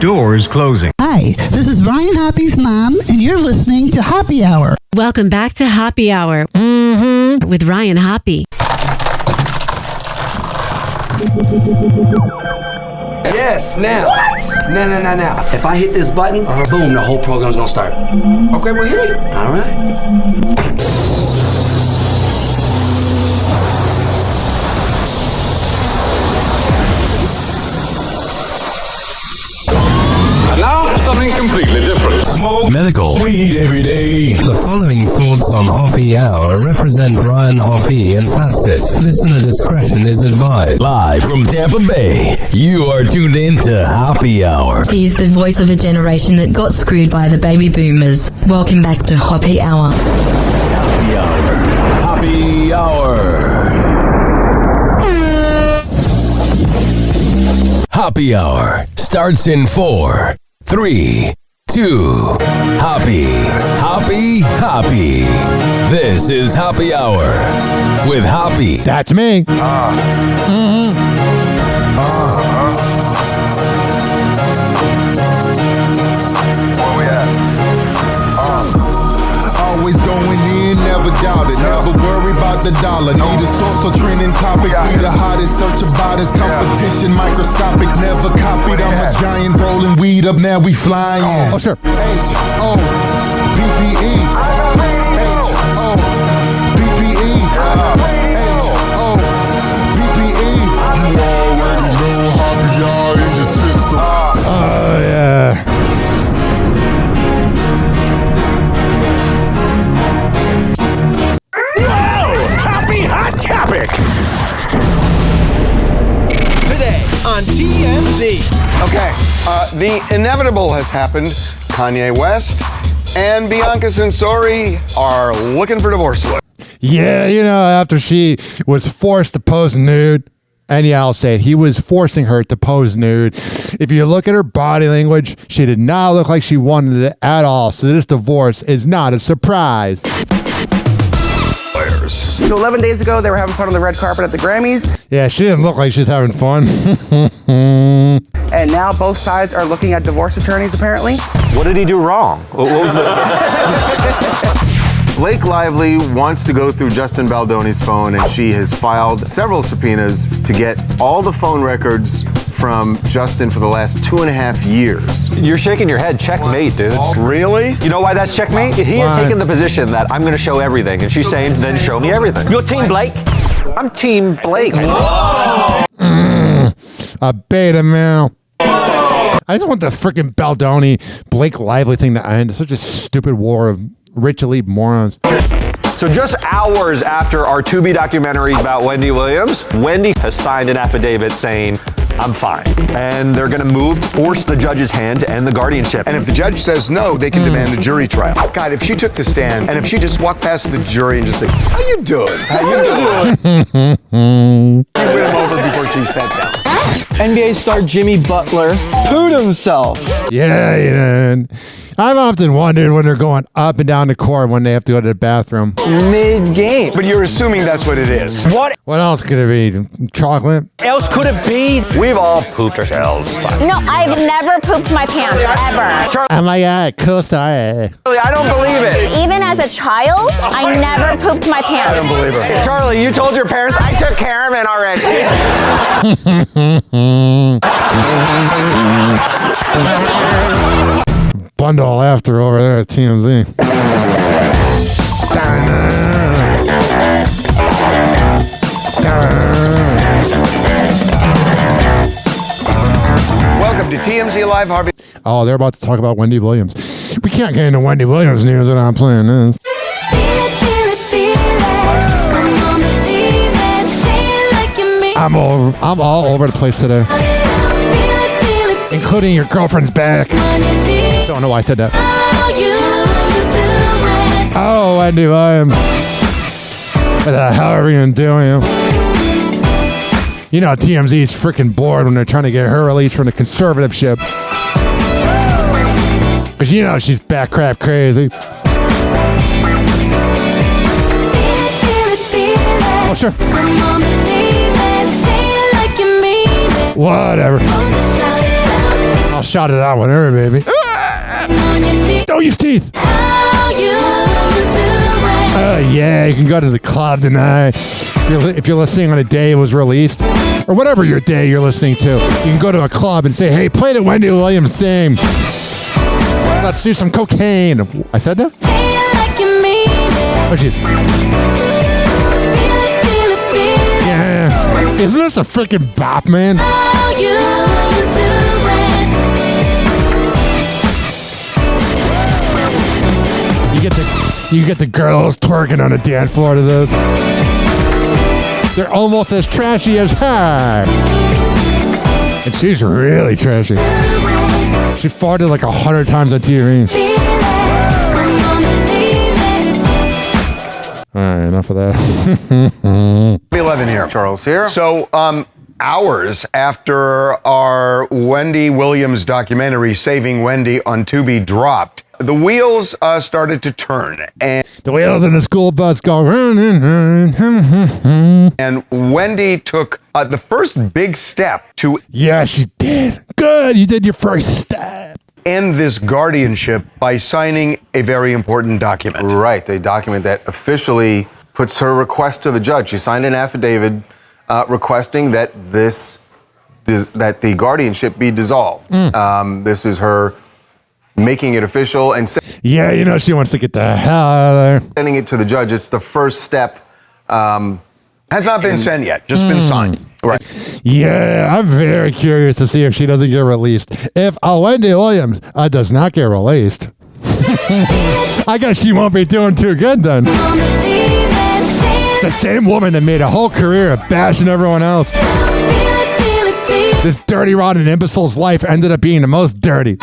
Doors closing. Hi, this is Ryan Hoppe's mom, and you're listening to Happy Hour. Welcome back to Happy Hour with Ryan Hoppe. Yes, now. What? Now. If I hit this button, boom, the whole program's gonna start. Okay, well, hit it. All right. Now, something completely different. Smoke, medical, weed every day. The following thoughts on Happy Hour represent Ryan Hoppe and that's it. Listener discretion is advised. Live from Tampa Bay, you are tuned in to Happy Hour. He's the voice of a generation that got screwed by the baby boomers. Welcome back to Happy Hour. Happy Hour. Happy Hour. Happy Hour starts in 4, 3, 2. Happy. This is Happy Hour with Hoppe. That's me. Where we at? Always going in, never doubt it. Never worry about the dollar. Need a source or trending topic. Be the hottest, search about his competition. Microscopic, never copied. I'm a giant rolling weed up, now we flying. Oh, sure. H-O-P-P-E. H-O-P-P-E. H-O-P-P-E. You already know Happy Hour in your system. Oh, yeah. Topic. Today on TMZ. Okay, the inevitable has happened. Kanye West and Bianca Censori are looking for divorce. Yeah, after she was forced to pose nude, and yeah, I'll say it, he was forcing her to pose nude. If you look at her body language, she did not look like she wanted it at all, so this divorce is not a surprise. So 11 days ago, they were having fun on the red carpet at the Grammys. Yeah, she didn't look like she's having fun. And now both sides are looking at divorce attorneys, apparently. What did he do wrong? What was the... Blake Lively wants to go through Justin Baldoni's phone, and she has filed several subpoenas to get all the phone records from Justin for the last 2.5 years. You're shaking your head. Checkmate, dude. Really? You know why that's checkmate? He has taken the position that I'm going to show everything, and she's saying, then show me everything. You're Team Blake? I'm Team Blake. A beta male. I just want the freaking Baldoni Blake Lively thing to end. It's such a stupid war of rich elite morons. So just hours after our Tubi documentary about Wendy Williams, Wendy has signed an affidavit saying, I'm fine. And they're going to force the judge's hand to end the guardianship. And if the judge says no, they can demand a jury trial. God, if she took the stand, and if she just walked past the jury and just said, how you doing? How you doing? She went him over before she sat down. NBA star Jimmy Butler pooed himself. Yeah, you know. I've often wondered when they're going up and down the court when they have to go to the bathroom. Mid-game. But you're assuming that's what it is. What else could it be? Chocolate? else could it be? We've all pooped ourselves. No, I've never pooped my pants, ever. Oh my God, cool story. Charlie, I don't believe it. Even as a child, I never pooped my pants. I don't believe her. Charlie, you told your parents I took care of it already. Bundle after over there at TMZ. Welcome to TMZ Live, Harvey. Oh, they're about to talk about Wendy Williams. We can't get into Wendy Williams news without playing this. I'm all over the place today. Including your girlfriend's back. Don't know why I said that. Oh, Wendy Williams. What the hell are we going to do? You know, TMZ's freaking bored when they're trying to get her released from the conservatorship. Because you know she's back crap crazy. Oh, sure. Whatever. Oh, shout it out whenever, baby. Don't use teeth. Yeah, you can go to the club tonight. If you're listening on a day it was released, or whatever your day you're listening to, you can go to a club and say, hey, play the Wendy Williams theme. Let's do some cocaine. I said that? Oh, jeez. Yeah. Isn't this a freaking bop, man? You get the girls twerking on the dance floor to this. They're almost as trashy as her. And she's really trashy. She farted like 100 times on TV. All right, enough of that. 11 here, Charles here. So, hours after our Wendy Williams documentary, Saving Wendy on Tubi, dropped, the wheels started to turn. And the wheels in the school bus go. And Wendy took the first big step to... Yeah, she did. Good, you did your first step. End this guardianship by signing a very important document. Right, a document that officially puts her request to the judge. She signed an affidavit requesting that that the guardianship be dissolved. This is her making it official and yeah, you know, she wants to get the hell out of there. Sending it to the judge. It's the first step. Has not been sent yet, just been signed. Right. Yeah, I'm very curious to see if she doesn't get released. If Wendy Williams does not get released, I guess she won't be doing too good then. The same woman that made a whole career of bashing everyone else. This dirty, rotten imbecile's life ended up being the most dirty.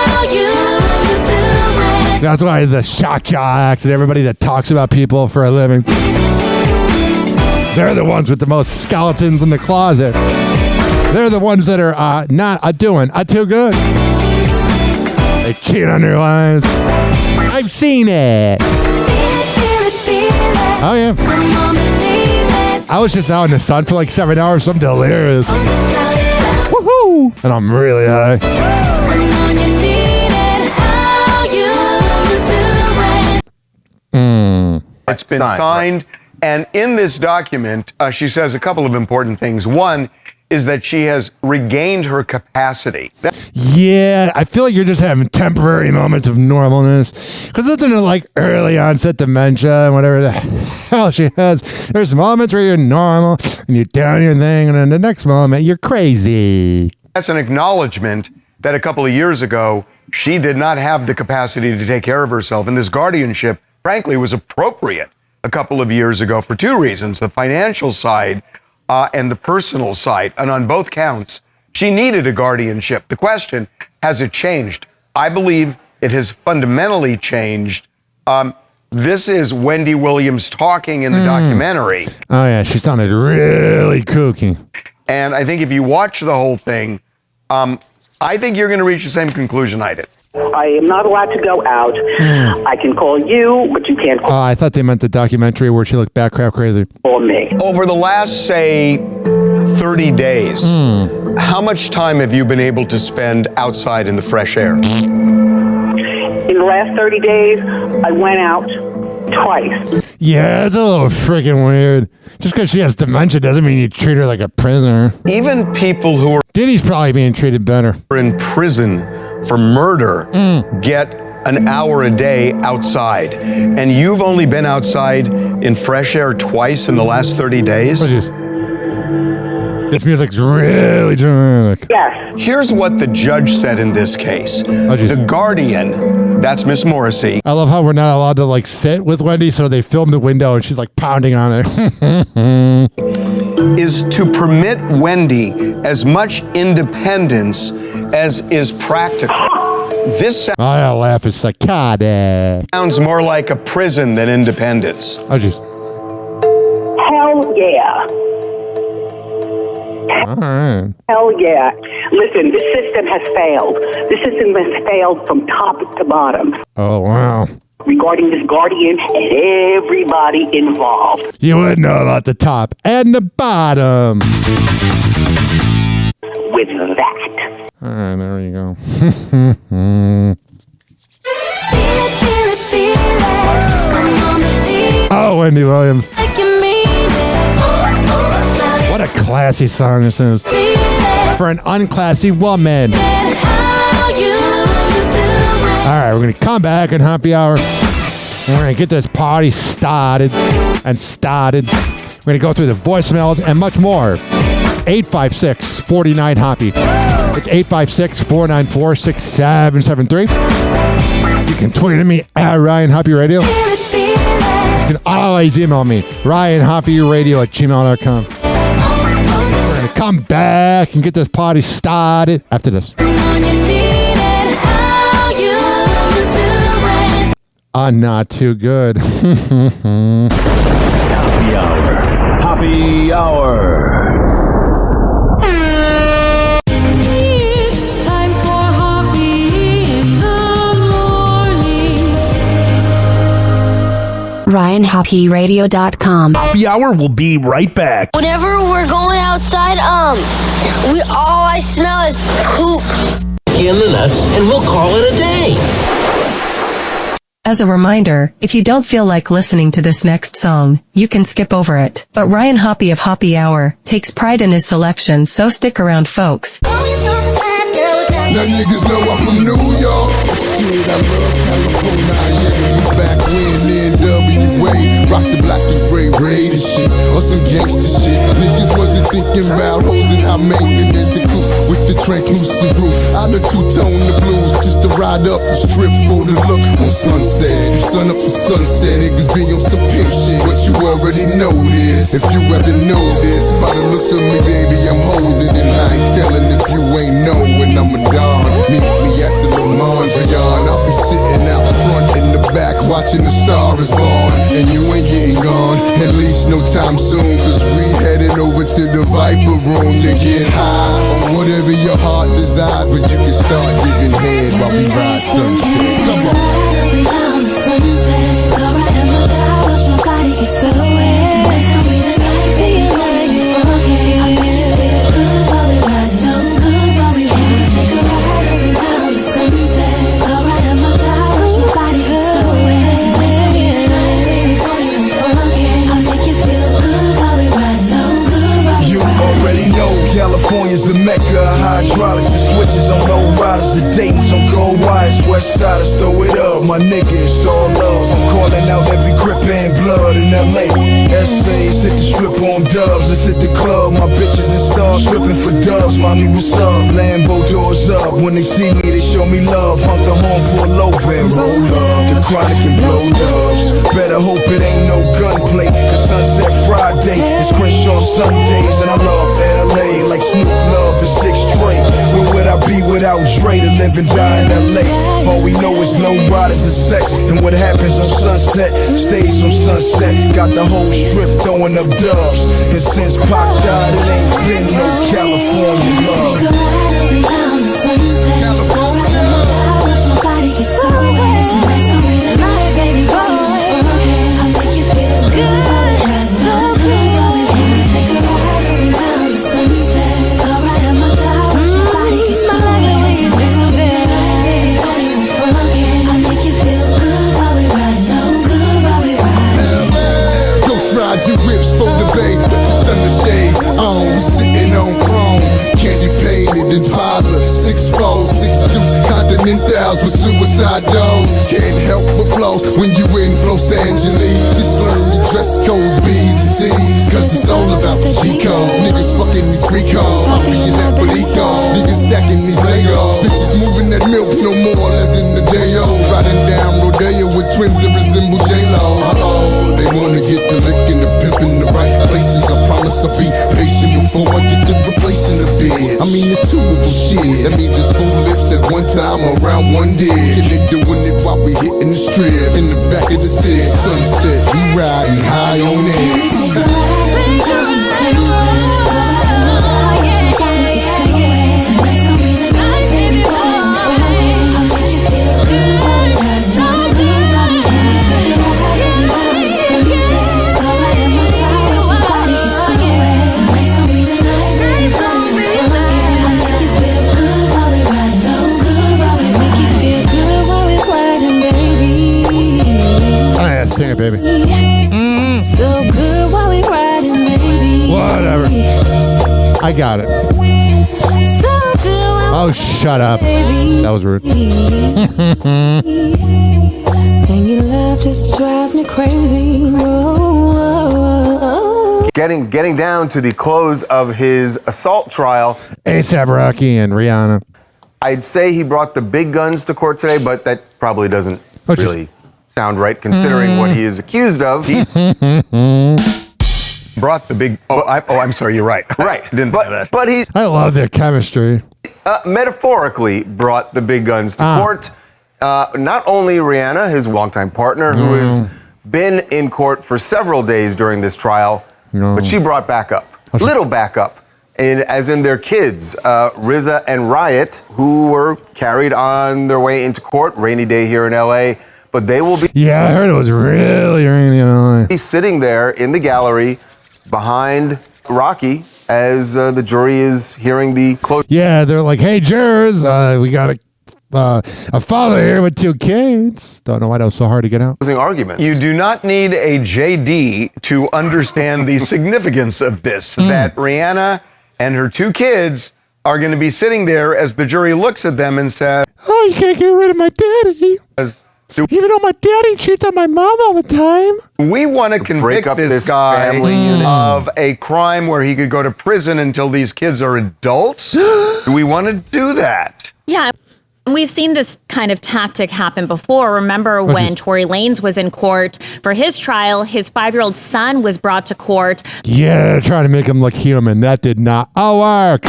That's why the shock jocks and everybody that talks about people for a living, they're the ones with the most skeletons in the closet. They're the ones that are not doing too good. They cheat on their wives. I've seen it. Oh, yeah. I was just out in the sun for like 7 hours. I'm delirious. Woohoo! And I'm really high. It's been signed. And in this document, she says a couple of important things. One is that she has regained her capacity. Yeah, I feel like you're just having temporary moments of normalness. Because isn't it like early onset dementia and whatever the hell she has? There's moments where you're normal and you're doing your thing, and then the next moment you're crazy. That's an acknowledgement that a couple of years ago, she did not have the capacity to take care of herself. And this guardianship, frankly, was appropriate a couple of years ago for two reasons: the financial side and the personal side. And on both counts, she needed a guardianship. The question, has it changed? I believe it has fundamentally changed. This is Wendy Williams talking in the documentary. Oh, yeah, she sounded really kooky. And I think if you watch the whole thing, I think you're going to reach the same conclusion I did. I am not allowed to go out. I can call you, but you can't call I thought they meant the documentary where she looked back crap crazy. me. Over the last, say, 30 days, how much time have you been able to spend outside in the fresh air? In the last 30 days, I went out twice. Yeah, it's a little freaking weird. Just because she has dementia doesn't mean you treat her like a prisoner. Even people who are... Diddy's probably being treated better. ...in prison for murder get an hour a day outside. And you've only been outside in fresh air twice in the last 30 days? This music's really dramatic. Yes. Here's what the judge said in this case. The guardian, that's Miss Morrissey. I love how we're not allowed to like sit with Wendy, so they film the window and she's like pounding on it. Is to permit Wendy as much independence as is practical. This I laugh, it's psychotic. Sounds more like a prison than independence. Hell yeah. All right. Hell yeah. Listen, this system has failed. This system has failed from top to bottom. Oh, wow. Regarding this guardian and everybody involved. You wouldn't know about the top and the bottom. With that. All right, there you go. Oh, Wendy Williams. What a classy song this is. For an unclassy woman. All right, we're going to come back in happy hour. And we're going to get this party started. We're going to go through the voicemails and much more. 856-49-HOPPY. It's 856-494-6773. You can tweet at me at Ryan Hoppe Radio. You can always email me, RyanHoppeRadio@gmail.com. We're going to come back and get this party started after this. Not too good. Happy hour. Happy hour. It's time for Hoppe in the morning. RyanHoppeRadio.com. Happy hour will be right back. Whenever we're going outside, all I smell is poop. In the nuts, and we'll call it a day. As a reminder, if you don't feel like listening to this next song, you can skip over it. But Ryan Hoppe of Hoppe Hour takes pride in his selection, so stick around, folks. Now niggas know I'm from New York. Shit, I love California. Yeah, we back when NWA rock the black and gray raid and shit, or some gangster shit. Niggas wasn't thinking about hoes and how maintenance the coupe with the translucent roof. I done two-tone the blues just to ride up the strip for the look on sunset. Sun up to sunset, niggas be on some pimp shit. But you already know this. If you ever know this, by the looks of me, baby, I'm holding it. I ain't telling if you ain't know when I'm a dog. Meet me at the La Mondrian. I'll be sitting out front in the back watching the Star is Born. And you ain't getting gone, at least no time soon. Cause we heading over to the Viper Room to get high on whatever your heart desires. But you can start giving head while we ride sunset. Come on. California's the mecca of hydraulics, the switches on low riders, the Dayton's on gold wires, west siders throw it up, my nigga, it's all love. I'm calling out every grip and blood in LA. Essays hit the strip on dubs, let's hit the club, my bitches and stars stripping for dubs, mommy what's up? Lambo doors up, when they see me they show me love, hunk the horn, pull over and roll up, the chronic and blow dubs. Better hope it ain't no gunplay, cause Sunset Friday is Crenshaw Sundays, and I love LA like Snoop love is 6 Dre. Where would I be without Dre to live and die in LA? All we know is low riders and sex, and what happens on Sunset stays on Sunset. Got the whole strip throwing up dubs, and since Pac died it ain't been no California love. Your whips for the bay, just under shades on, sitting on chrome, candy painted in parlor, 6 foes, 6 dukes, continentals with suicide dogs. Can't help but flows when you in Los Angeles. Just learn your dress codes, B's and C's, cause it's all about the G-code. Niggas fucking these free calls, I'm being that Bolico. Niggas stacking these Legos, bitches moving that milk no more less than the day old. Riding down Rodeo with twins that resemble J-Lo. Uh-oh, they wanna get the lick in the pimp in the right places. I promise I'll be patient before I get to replacing the bitch. I mean, it's tubable shit. That means there's 4 lips at one time around one dick. And they doing it while we hitting the strip in the back of the 6. Sunset, we riding high on X. baby. So good while we riding, baby. Whatever. I got it. So good while Oh, shut up. That was rude. and your love just drives me crazy. Getting down to the close of his assault trial. A$AP Rocky and Rihanna. I'd say he brought the big guns to court today, but that probably doesn't really sound right considering what he is accused of. He brought the big. I'm sorry. You're right. Right. Didn't know that. But he I love their chemistry. Metaphorically brought the big guns to court. Not only Rihanna, his longtime partner, who has been in court for several days during this trial, but she brought backup, little backup, as in their kids, RZA and Riot, who were carried on their way into court. Rainy day here in LA, but they will be. Yeah, I heard it was really rainy in LA. He's sitting there in the gallery behind Rocky as the jury is hearing the close. Yeah, they're like, hey, jurors, we got a father here with 2 kids. Don't know why that was so hard to get out. Closing arguments. You do not need a JD to understand the significance of this, that Rihanna and her 2 kids are going to be sitting there as the jury looks at them and says, oh, you can't get rid of my daddy. Even though my daddy cheats on my mom all the time. We want to convict this guy of a crime where he could go to prison until these kids are adults. Do we want to do that? Yeah. We've seen this kind of tactic happen before. Remember when Tory Lanez was in court for his trial, his 5-year-old son was brought to court. Yeah, trying to make him look human. That did not work.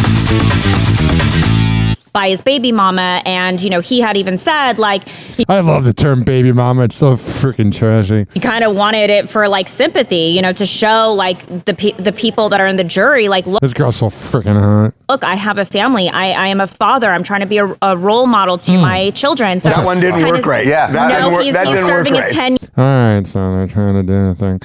By his baby mama, and he had even said I love the term baby mama. It's so freaking trashy. he kind of wanted it for sympathy, to show the people that are in the jury look, This girl's so freaking hot. look, I have a family, I am a father, I'm trying to be a role model to my children. So that one didn't work great. Yeah, he's serving a 10. All right, so they're trying to do anything.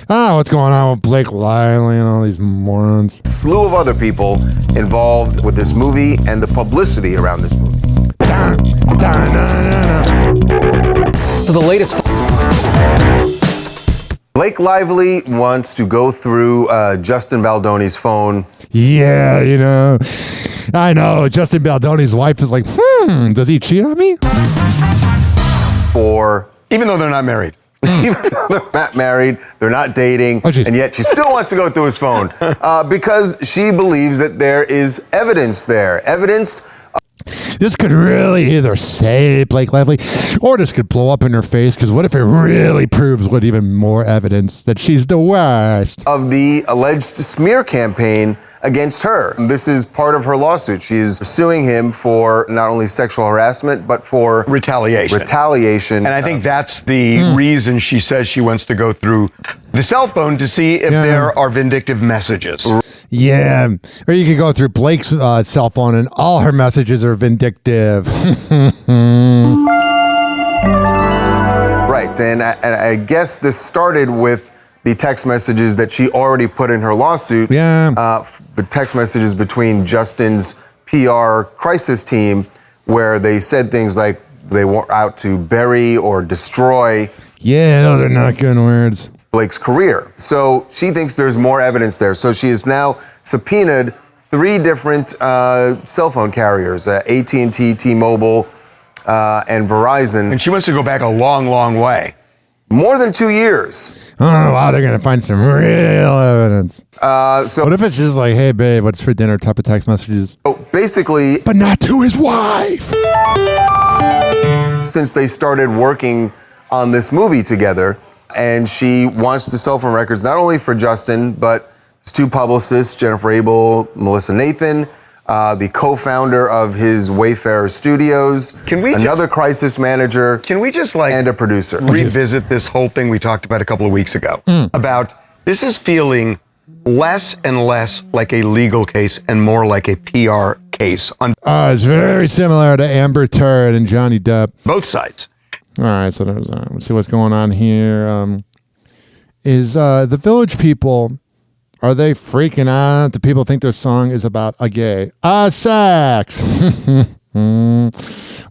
What's going on with Blake Lively and all these morons? Slew of other people involved with this movie and the publicity around this movie. So the latest. Blake Lively wants to go through Justin Baldoni's phone. Yeah, I know. Justin Baldoni's wife is like, does he cheat on me? Even though they're not married. Even though they're not married, they're not dating, and yet she still wants to go through his phone because she believes that there is evidence there. This could really either save Blake Lively or this could blow up in her face, because what if it really proves with even more evidence that she's the worst? Of the alleged smear campaign against her. This is part of her lawsuit. She is suing him for not only sexual harassment, but for retaliation. And I think that's the reason she says she wants to go through the cell phone to see if there are vindictive messages. Yeah, or you could go through Blake's cell phone and all her messages are vindictive. Right, and I guess this started with the text messages that she already put in her lawsuit. The text messages between Justin's PR crisis team, where they said things like they were out to bury or destroy. Yeah, those are not good words. Blake's career. So she thinks there's more evidence there. So she has now subpoenaed 3 different cell phone carriers, AT&T, T-Mobile, and Verizon. And she wants to go back a long, long way. More than 2 years. Oh, wow, they're going to find some real evidence. So what if it's just like, hey, babe, what's for dinner type of text messages? So basically... But not to his wife! Since they started working on this movie together, and she wants the cell phone records not only for Justin, but his 2 publicists, Jennifer Abel, Melissa Nathan, the co-founder of his Wayfarer Studios, another crisis manager, and a producer. Revisit this whole thing we talked about a couple of weeks ago about this is feeling less and less like a legal case and more like a PR case. It's very similar to Amber Turd and Johnny Depp. Both sides. All right, so there's, let's see what's going on here. Is the Village People, are they freaking out? Do people think their song is about a gay? Sex!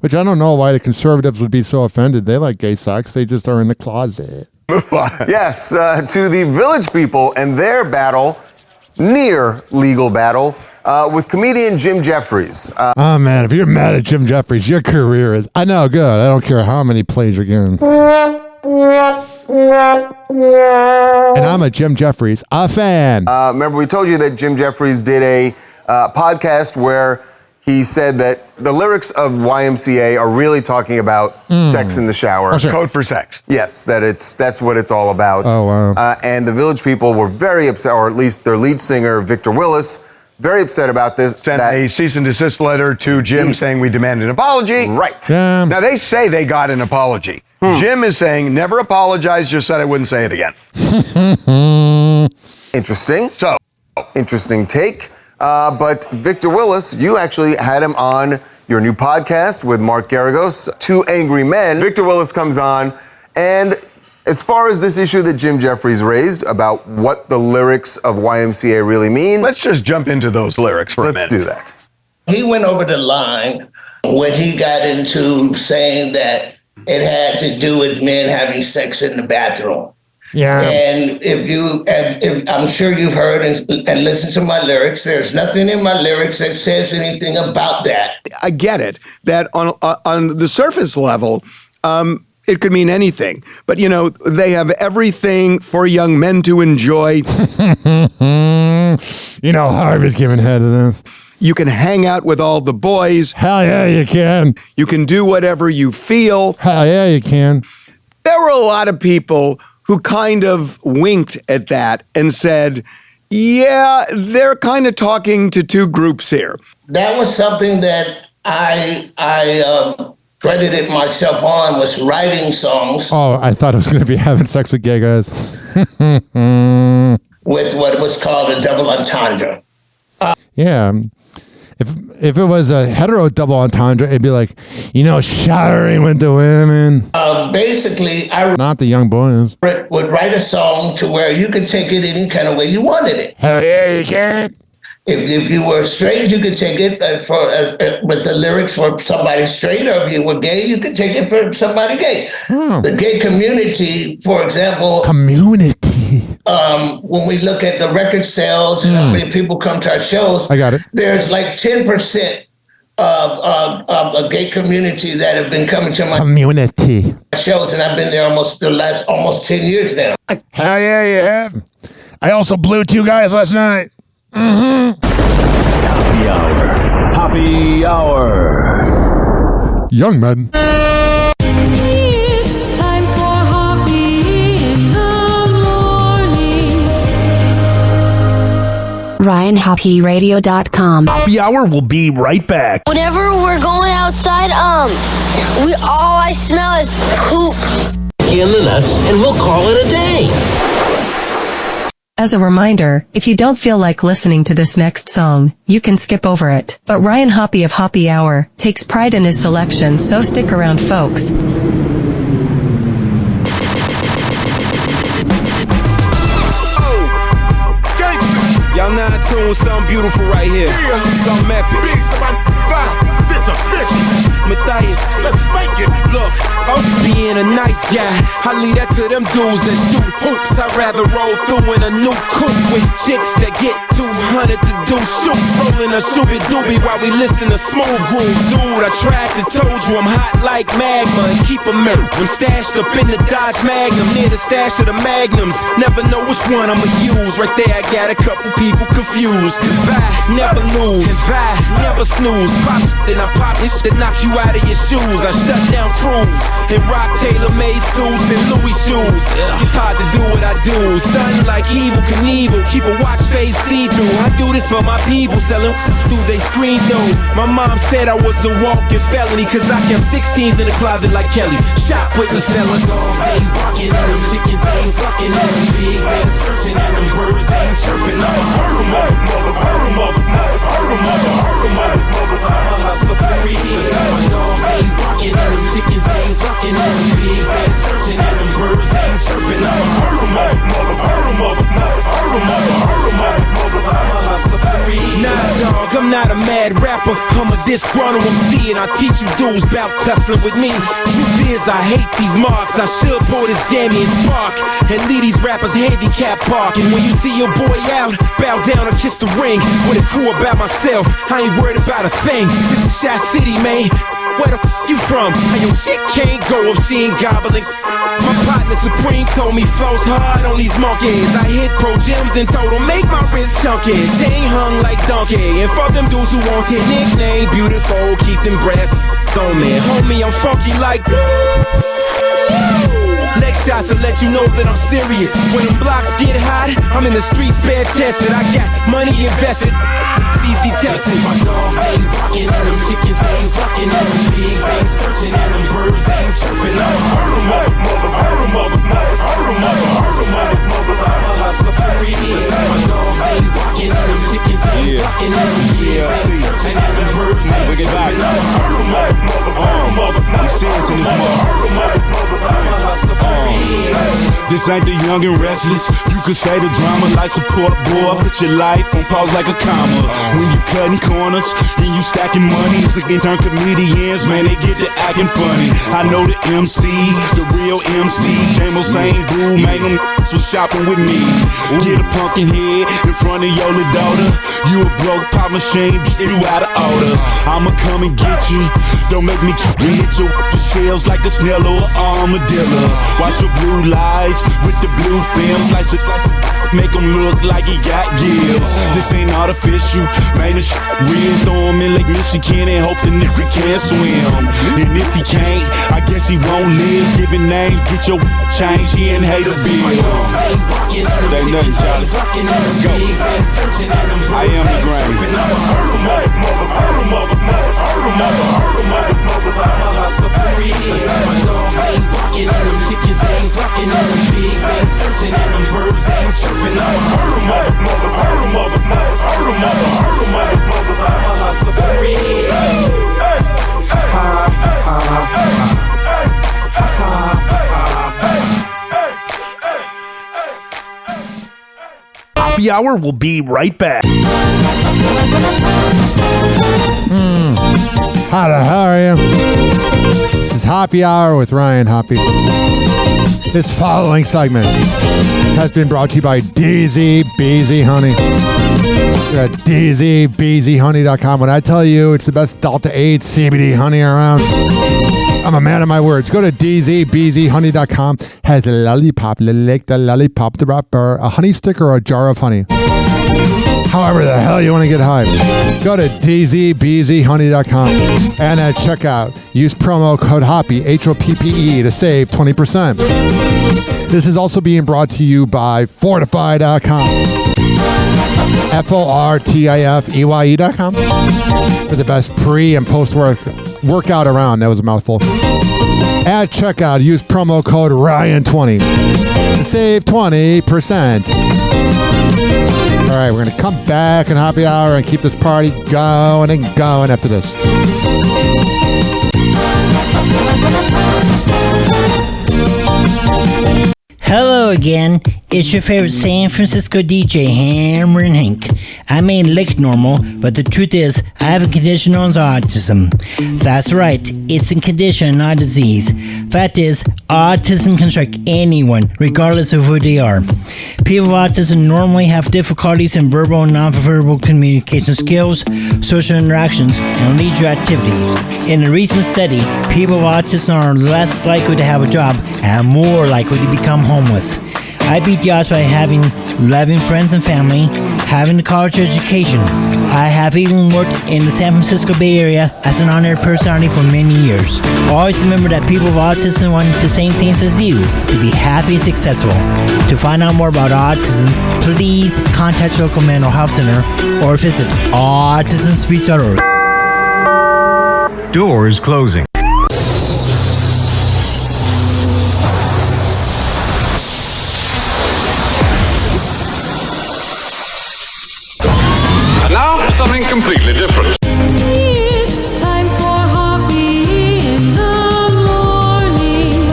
Which I don't know why the conservatives would be so offended. They like gay sex. They just are in the closet. Move on. Yes, to the Village People and their battle, near legal battle, with comedian Jim Jeffries. Oh, man, if you're mad at Jim Jeffries, your career is, I know, good. I don't care how many plays you're getting. And I'm a Jim Jeffries, a fan. Remember, we told you that Jim Jeffries did a podcast where he said that the lyrics of YMCA are really talking about sex in the shower. Oh, sure. Code for sex. Yes, that's what it's all about. Oh, wow. And the Village People were very upset, or at least their lead singer, Victor Willis, very upset about this. Sent a cease and desist letter to Jim saying we demand an apology. Right. Now, they say they got an apology. Jim is saying, never apologized, just said I wouldn't say it again. Interesting. So, interesting take. But Victor Willis, you actually had him on your new podcast with Mark Garagos, Two Angry Men. Victor Willis comes on, and as far as this issue that Jim Jeffries raised about what the lyrics of YMCA really mean, let's just jump into those lyrics for a minute. Let's do that. He went over the line when he got into saying that it had to do with men having sex in the bathroom. Yeah. And if I'm sure you've heard and listened to my lyrics, there's nothing in my lyrics that says anything about that. I get it, that on the surface level, it could mean anything. But, you know, they have everything for young men to enjoy. You know, Harvey's giving head to this. You can hang out with all the boys. Hell yeah, you can. You can do whatever you feel. Hell yeah, you can. There were a lot of people who kind of winked at that and said, yeah, they're kind of talking to two groups here. That was something that I credited myself on, was writing songs. Oh, I thought it was going to be having sex with gay guys. With what was called a double entendre. Yeah. If it was a hetero double entendre, it'd be like, you know, showering with the women. Basically, I not the young boys. Would write a song to where you could take it any kind of way you wanted it. Hell yeah, you can. If you were straight, you could take it with the lyrics for somebody straight, or if you were gay, you could take it for somebody gay. The gay community, for example. When we look at the record sales and how many people come to our shows, I got it. There's like 10% of a gay community that have been coming to my community shows, and I've been there almost 10 years now. Hell yeah, you have. I also blew 2 guys last night. Happy hour. Happy hour. Young men. It's time for Hoppe in the morning. RyanHoppeRadio.com. Happy hour will be right back. Whenever we're going outside, all I smell is poop. In the nuts, and we'll call it a day. As a reminder, if you don't feel like listening to this next song, you can skip over it. But Ryan Hoppe of Hoppe Hour takes pride in his selection, so stick around, folks. Y'all not tuned with something beautiful right here. Something epic. This official. Matthias, let's make it. Look, I'm being a nice guy. I leave that to them dudes that shoot hoops. I'd rather roll through in a new coupe with chicks that get 200 to do shoots. Rolling a shooby doobie while we listen to smooth grooves. Dude, I tried to told you I'm hot like magma and keep a mirror. I'm stashed up in the Dodge Magnum near the stash of the Magnums. Never know which one I'ma use. Right there, I got a couple people confused. Cause I never lose, and I never snooze. Pop shit, then I pop this shit, knock you out of your shoes. I shut down crews and rock tailor-made suits and Louis shoes. It's hard to do what I do. Stunning like Evil Knievel, keep a watch face see-through. I do this for my people, selling through they screen though. My mom said I was a walking felony, cause I kept 16s in the closet like Kelly. Shop with the sellers. Dogs ain't barking at them, chickens ain't clucking at them, pigs ain't searching at them, birds ain't chirping. I'ma hurt them, hurt them, hurt them, hurt them, hurt them, hurt them. I'm a hustler for real. My dogs ain't barking at them, chickens ain't clucking at them, pigs ain't searching at them, birds ain't chirping. I'ma hurt them, hurt them, hurt them, hurt them, hurt them. I'm a hustler for real. Nah, dog, I'm not a man. bad rapper, I'm a disgruntled MC, and I teach you dudes about tussling with me. Truth is, I hate these marks. I should pull this jammy and spark and leave these rappers handicap park. And when you see your boy out, bow down or kiss the ring. With a crew about myself, I ain't worried about a thing. This is Shot City, man. Where the f you from? And your chick can't go if she ain't gobbling. My partner Supreme told me flows hard on these monkeys. I hit pro gyms and told them make my wrist chunky. Chain hung like donkey. And for them dudes who want it, nickname beautiful, keep them breasts on me. Homie, I'm funky like woo. Leg shots to let you know that I'm serious. When the blocks get hot, I'm in the streets bare chested. I got money invested. Easy tested. My dogs ain't barking at them, chickens ain't clucking at them, pigs ain't searching at them, birds ain't chirping. I'ma hurt 'em, I'ma hustle for real. My dogs ain't barking at them, chickens ain't clucking at them, pigs ain't searching at them, birds ain't chirping. I'ma hurt 'em, I'ma hustle for real. This ain't the young and restless. You could say the drama like support boy. Put your life on pause like a comma. When you cutting corners and you stacking money, it's like they turn comedians, man, they get to acting funny. I know the MCs, the real MCs. J-Mo saying boo, man, them was shopping with me. Get a pumpkin head in front of your little daughter. You a broke pop machine, you out of order. I'ma come and get you. Don't make me hit you with shells like a snail or an armadillo. Watch the blue lights with the blue films, slice it, make him look like he got gills. This ain't artificial, man, this real. Throw him in Lake Michigan and hope the nigga can't swim. And if he can't, I guess he won't live. Giving names, get your change, he ain't hate a bill. They nothing, Charlie. Let's go. I am the Grammy. My dogs ain't barking at them, chickens ain't clucking at them, pigs ain't searching at them, birds ain't chirping. I'ma hurt 'em, I'ma hustle for real. Happy Hour will be right back. How the hell are you? This is Happy Hour with Ryan Hoppe. This following segment has been brought to you by DZ Beezy Honey. We're at DZBeezyHoney.com. When I tell you it's the best Delta 8 CBD honey around, I'm a man of my words. Go to DZBeezyHoney.com. Has a lollipop, lick the lollipop, the wrapper, a honey stick, or a jar of honey. However the hell you want to get high. Go to DZBeezyHoney.com and at checkout, use promo code HOPPE, HOPPE, to save 20%. This is also being brought to you by Fortify.com. FORTIFEYE.com for the best pre and post workout around. That was a mouthful. At checkout, use promo code Ryan20 to save 20%. All right, we're going to come back in Happy Hour and keep this party going and going after this. Hello again, it's your favorite San Francisco DJ, Hammer and Hank. I may look normal, but the truth is, I have a condition known as autism. That's right, it's a condition, not a disease. Fact is, autism can strike anyone, regardless of who they are. People with autism normally have difficulties in verbal and non-verbal communication skills, social interactions, and leisure activities. In a recent study, people with autism are less likely to have a job and more likely to become homeless. I beat the odds by having loving friends and family, having a college education. I have even worked in the San Francisco Bay Area as an honored personality for many years. Always remember that people with autism want the same things as you, to be happy and successful. To find out more about autism, please contact your local mental health center or visit autismspeech.org. Doors closing. Now, something completely different. It's time for Hoppe in the morning.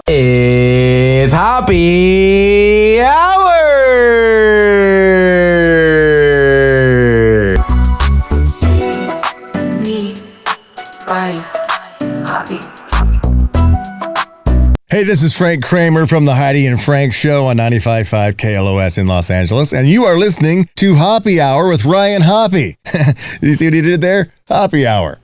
It's Happy Hour! Ryan, Hoppe. Hey, this is Frank Kramer from the Heidi and Frank Show on 95.5 KLOS in Los Angeles, and you are listening to Hoppe Hour with Ryan Hoppe. You see what he did there? Hoppe Hour.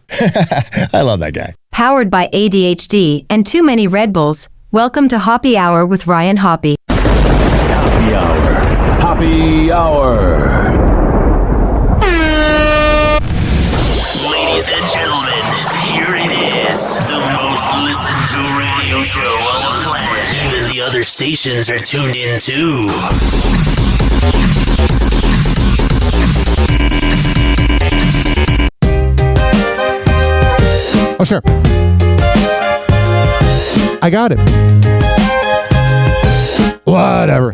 I love that guy. Powered by ADHD and too many Red Bulls. Welcome to Hoppe Hour with Ryan Hoppe. Hoppe Hour. Hoppe Hour. Ladies and gentlemen, here it is. The most listened to radio show on the planet. Even the other stations are tuned in too. Oh, sure. I got it. Whatever.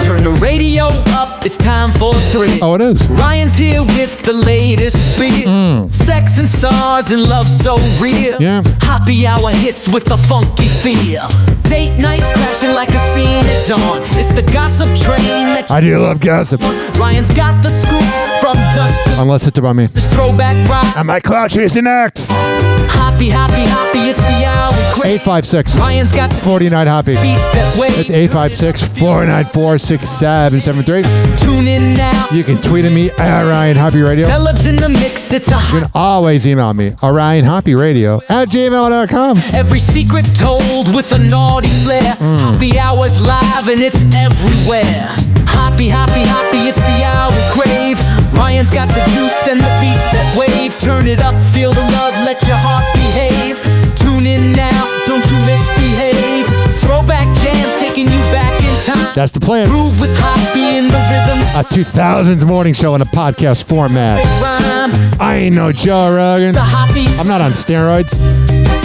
Turn the radio up, it's time for 3. Oh, it is. Ryan's here with the latest spiel. Sex and stars and love so real. Yeah. Hoppe Hour hits with a funky feel. Date nights crashing like a scene at dawn. It's the gossip train that I do love gossip. Ryan's got the scoop from dust to Unless it's about me. this throwback rock. Am I cloud chasing X? Hoppe, Hoppe, Hoppe, it's the hour we crave. 856 Ryan's got 49 Hoppe. beats that wave. It's 856-494-6773. Tune in now. You can tweet at me at Ryan Hoppe Radio. Celebs in the mix, it's a You can always email me, orionhopperadio@gmail.com. every secret told with a naughty flair. Hoppe Hour's live and it's everywhere. Hoppe, Hoppe, Hoppe, it's the hour we crave. Ryan's got the juice and the beats that wave. Turn it up, feel the love, let your heart behave. Tune in now, don't you misbehave. Throwback jams taking you back in time. That's the plan. Groove with Hoppe in the rhythm. A 2000s morning show in a podcast format. Rhyme. I ain't no Joe Rogan. The Hoppe. I'm not on steroids.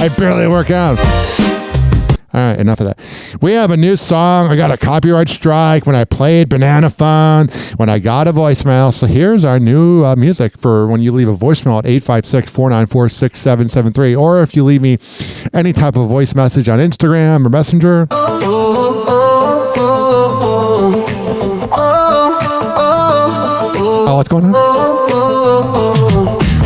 I barely work out. All right, enough of that. We have a new song. I got a copyright strike when I played Banana Phone, when I got a voicemail. So here's our new music for when you leave a voicemail at 856-494-6773. Or if you leave me any type of voice message on Instagram or Messenger. Oh, what's going on?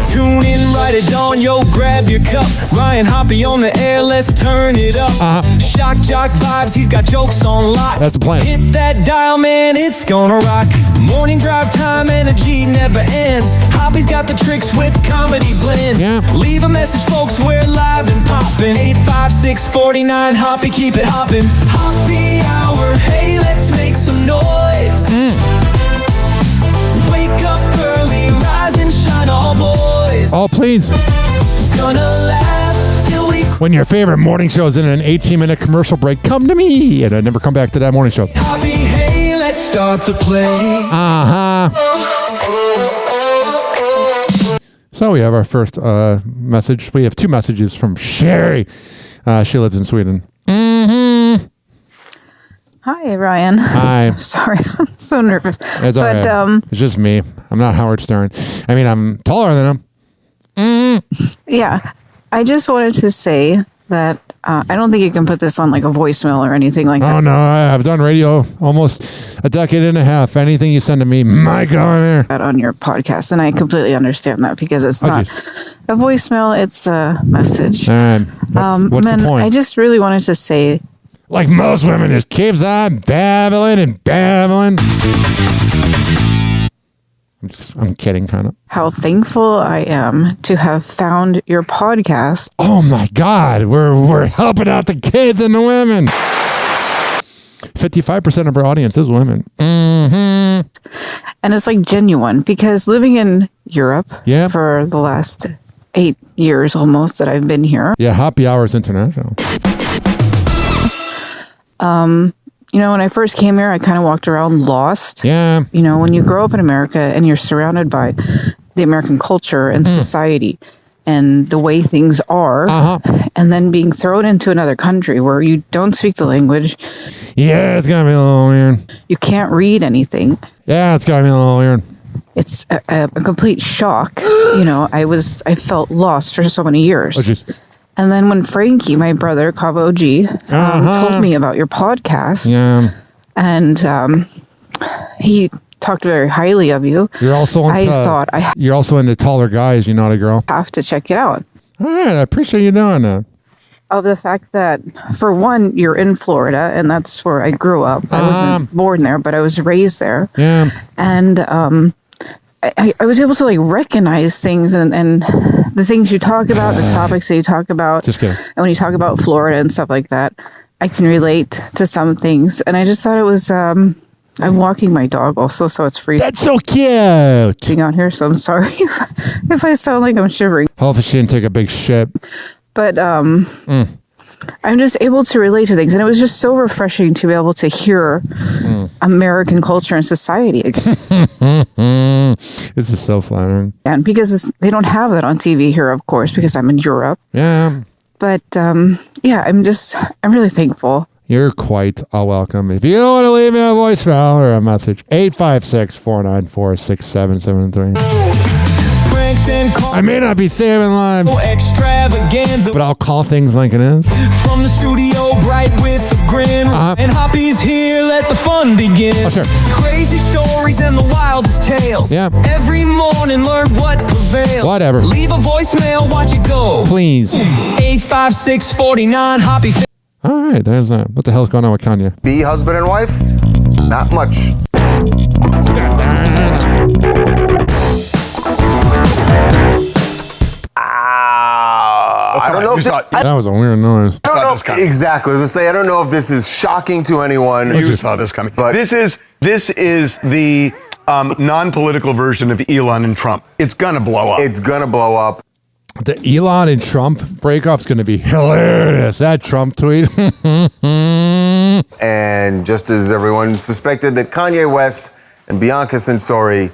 Tune in right at dawn, yo, grab your cup. Ryan Hoppe on the air, let's turn it up. Shock jock vibes, he's got jokes on lock. That's the plan. Hit that dial, man, it's gonna rock. Morning drive time, energy never ends. Hoppe's got the tricks with comedy blends. Yeah. Leave a message, folks, we're live and poppin'. 856-49 Hoppe, keep it hoppin'. Hoppe Hour, hey, let's make some noise. Wake up early, rise and shine, all boys. Oh, please. Gonna laugh till we When your favorite morning show is in an 18-minute commercial break, come to me. And I never come back to that morning show. Hoppe, hey, let's start the play. So we have our first message. We have 2 messages from Sherry. She lives in Sweden. Hi, Ryan. Hi. Sorry, I'm so nervous. It's all right. It's just me. I'm not Howard Stern. I mean, I'm taller than him. Yeah, I just wanted to say that I don't think you can put this on like a voicemail or anything like that. Oh, no. I've done radio almost a decade and a half. Anything you send to me, might go on there. That on your podcast, and I completely understand that because it's not a voicemail, it's a message. What's the point? I just really wanted to say, like most women, just keeps on babbling and babbling. I'm kidding, kind of. how thankful I am to have found your podcast. Oh my God, we're helping out the kids and the women. 55% of our audience is women. Mm-hmm. And it's like genuine because living in Europe for the last 8 years almost that I've been here. Yeah, Hoppe Hour is international. You know, when I first came here, I kind of walked around lost. Yeah. You know, when you grow up in America and you're surrounded by the American culture and society and the way things are, and then being thrown into another country where you don't speak the language. Yeah, it's going to be a little weird. You can't read anything. Yeah, it's going to be a little weird. It's a complete shock. You know, I felt lost for so many years. Oh, jeez. And then when Frankie, my brother, Kavo G, told me about your podcast, yeah, and he talked very highly of you. You're also you're also into taller guys. You're not a girl. Have to check it out. All right, I appreciate you doing that. Of the fact that, for one, you're in Florida, and that's where I grew up. I wasn't born there, but I was raised there. Yeah. And I was able to like recognize things and the things you talk about, the topics that you talk about. Just kidding. And when you talk about Florida and stuff like that, I can relate to some things. And I just thought it was, I'm walking my dog also, so it's freezing. That's so cute. Out here, so I'm sorry if I sound like I'm shivering. Hopefully she didn't take a big shit. But I'm just able to relate to things. And it was just so refreshing to be able to hear American culture and society again. This is so flattering. And because they don't have that on TV here, of course, because I'm in Europe. Yeah. But yeah, I'm really thankful. You're quite welcome. If you want to leave me a voicemail or a message, 856-494-6773. I may not be saving lives, but I'll call things like it is. From the studio, bright with a grin. And Hoppy's here, let the fun begin. Oh, sure. Crazy stories and the wildest tales. Yeah. Every morning, learn what prevails. Whatever. Leave a voicemail, watch it go. Please. 856-49 Hoppy. All right, there's that. What the hell's going on with Kanye? Be husband and wife? Not much. I don't know if that was a weird noise. I don't know exactly. As I say, I don't know if this is shocking to anyone. You saw this coming. But this is the non-political version of Elon and Trump. It's gonna blow up. It's gonna blow up. The Elon and Trump breakoff's going to be hilarious. That Trump tweet. And just as everyone suspected that Kanye West and Bianca Censori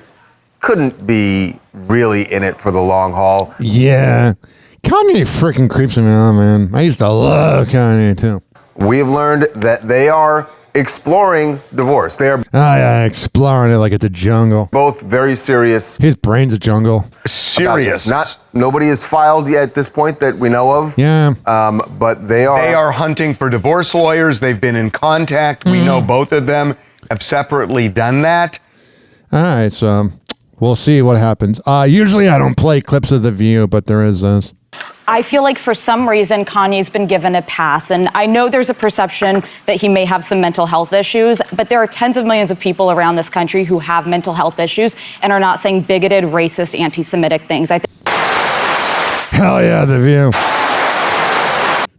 couldn't be really in it for the long haul. Yeah. Kanye freaking creeps me out, man. I used to love Kanye, too. We have learned that they are exploring divorce. They are exploring it like it's a jungle. Both very serious. His brain's a jungle. Serious. Nobody has filed yet at this point that we know of. Yeah. But they are hunting for divorce lawyers. They've been in contact. We know both of them have separately done that. All right, so we'll see what happens. Usually I don't play clips of The View, but there is this. I feel like for some reason Kanye's been given a pass, and I know there's a perception that he may have some mental health issues, but there are tens of millions of people around this country who have mental health issues and are not saying bigoted, racist, anti-Semitic things. Hell yeah, The View.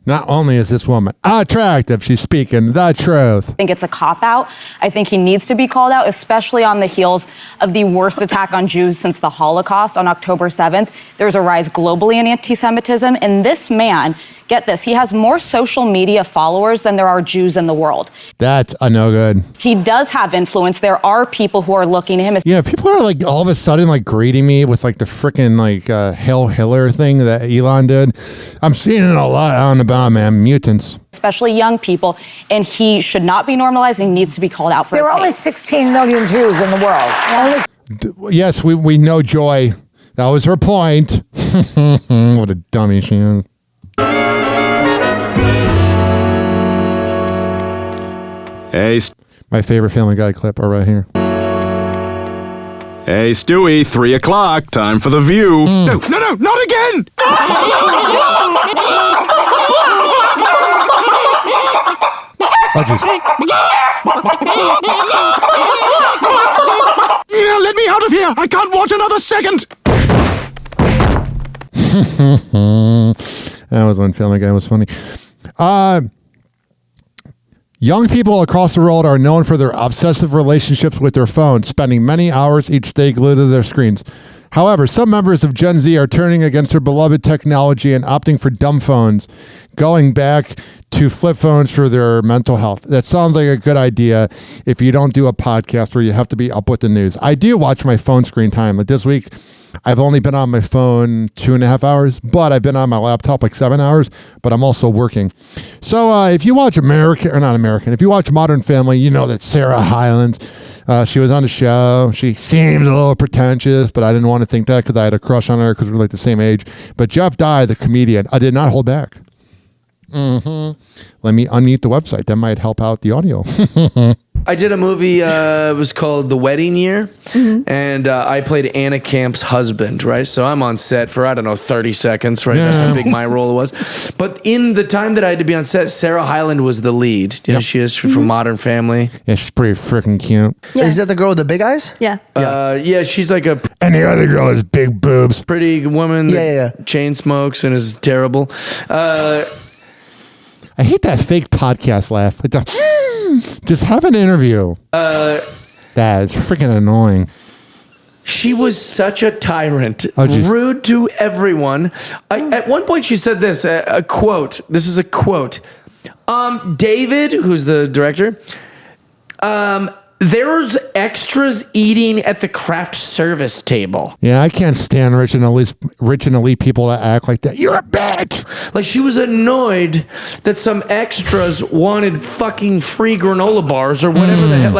Not only is this woman attractive, she's speaking the truth. I think it's a cop-out. I think he needs to be called out, especially on the heels of the worst attack on Jews since the Holocaust on October 7th. There's a rise globally in anti-Semitism, and this man, get this, he has more social media followers than there are Jews in the world. That's a no good. He does have influence. There are people who are looking to him. Yeah, people are like all of a sudden like greeting me with like the freaking like Hail Hitler thing that Elon did. I'm seeing it a lot out and about, man. Mutants. Especially young people, and he should not be normalized and he needs to be called out for There are only 16 million Jews in the world. Yes, we know Joy. That was her point. What a dummy she is. Hey, my favorite Family Guy clip are right here. Hey, Stewie, 3 o'clock. Time for The View. No, not again! Oh, jeez. Yeah, let me out of here! I can't watch another second! That was when Family Guy was funny. Young people across the world are known for their obsessive relationships with their phones, spending many hours each day glued to their screens. However, some members of Gen Z are turning against their beloved technology and opting for dumb phones, going back to flip phones for their mental health. That sounds like a good idea if you don't do a podcast where you have to be up with the news. I do watch my phone screen time. Like this week, I've only been on my phone 2.5 hours, but I've been on my laptop like 7 hours, but I'm also working. So if you watch if you watch Modern Family, you know that Sarah Hyland, she was on the show. She seems a little pretentious, but I didn't want to think that because I had a crush on her because we're like the same age. But Jeff Dye, the comedian, I did not hold back. Let me unmute the website. That might help out the audio. I did a movie, it was called The Wedding Year, and I played Anna Camp's husband, right? So I'm on set for, 30 seconds, right? That's how big my role was. But in the time that I had to be on set, Sarah Hyland was the lead. You know, she is from Modern Family. Yeah, she's pretty freaking cute. Yeah. Is that the girl with the big eyes? Yeah. Yeah, she's like a... And the other girl has big boobs. Pretty woman that chain smokes and is terrible. I hate that fake podcast laugh. Like just have an interview. That's freaking annoying. She was such a tyrant, rude to everyone. At one point, she said this, a quote. This is a quote. David, who's the director, there's extras eating at the craft service table. Yeah, I can't stand rich and elite people that act like that. You're a bitch. Like, she was annoyed that some extras wanted fucking free granola bars or whatever the hell.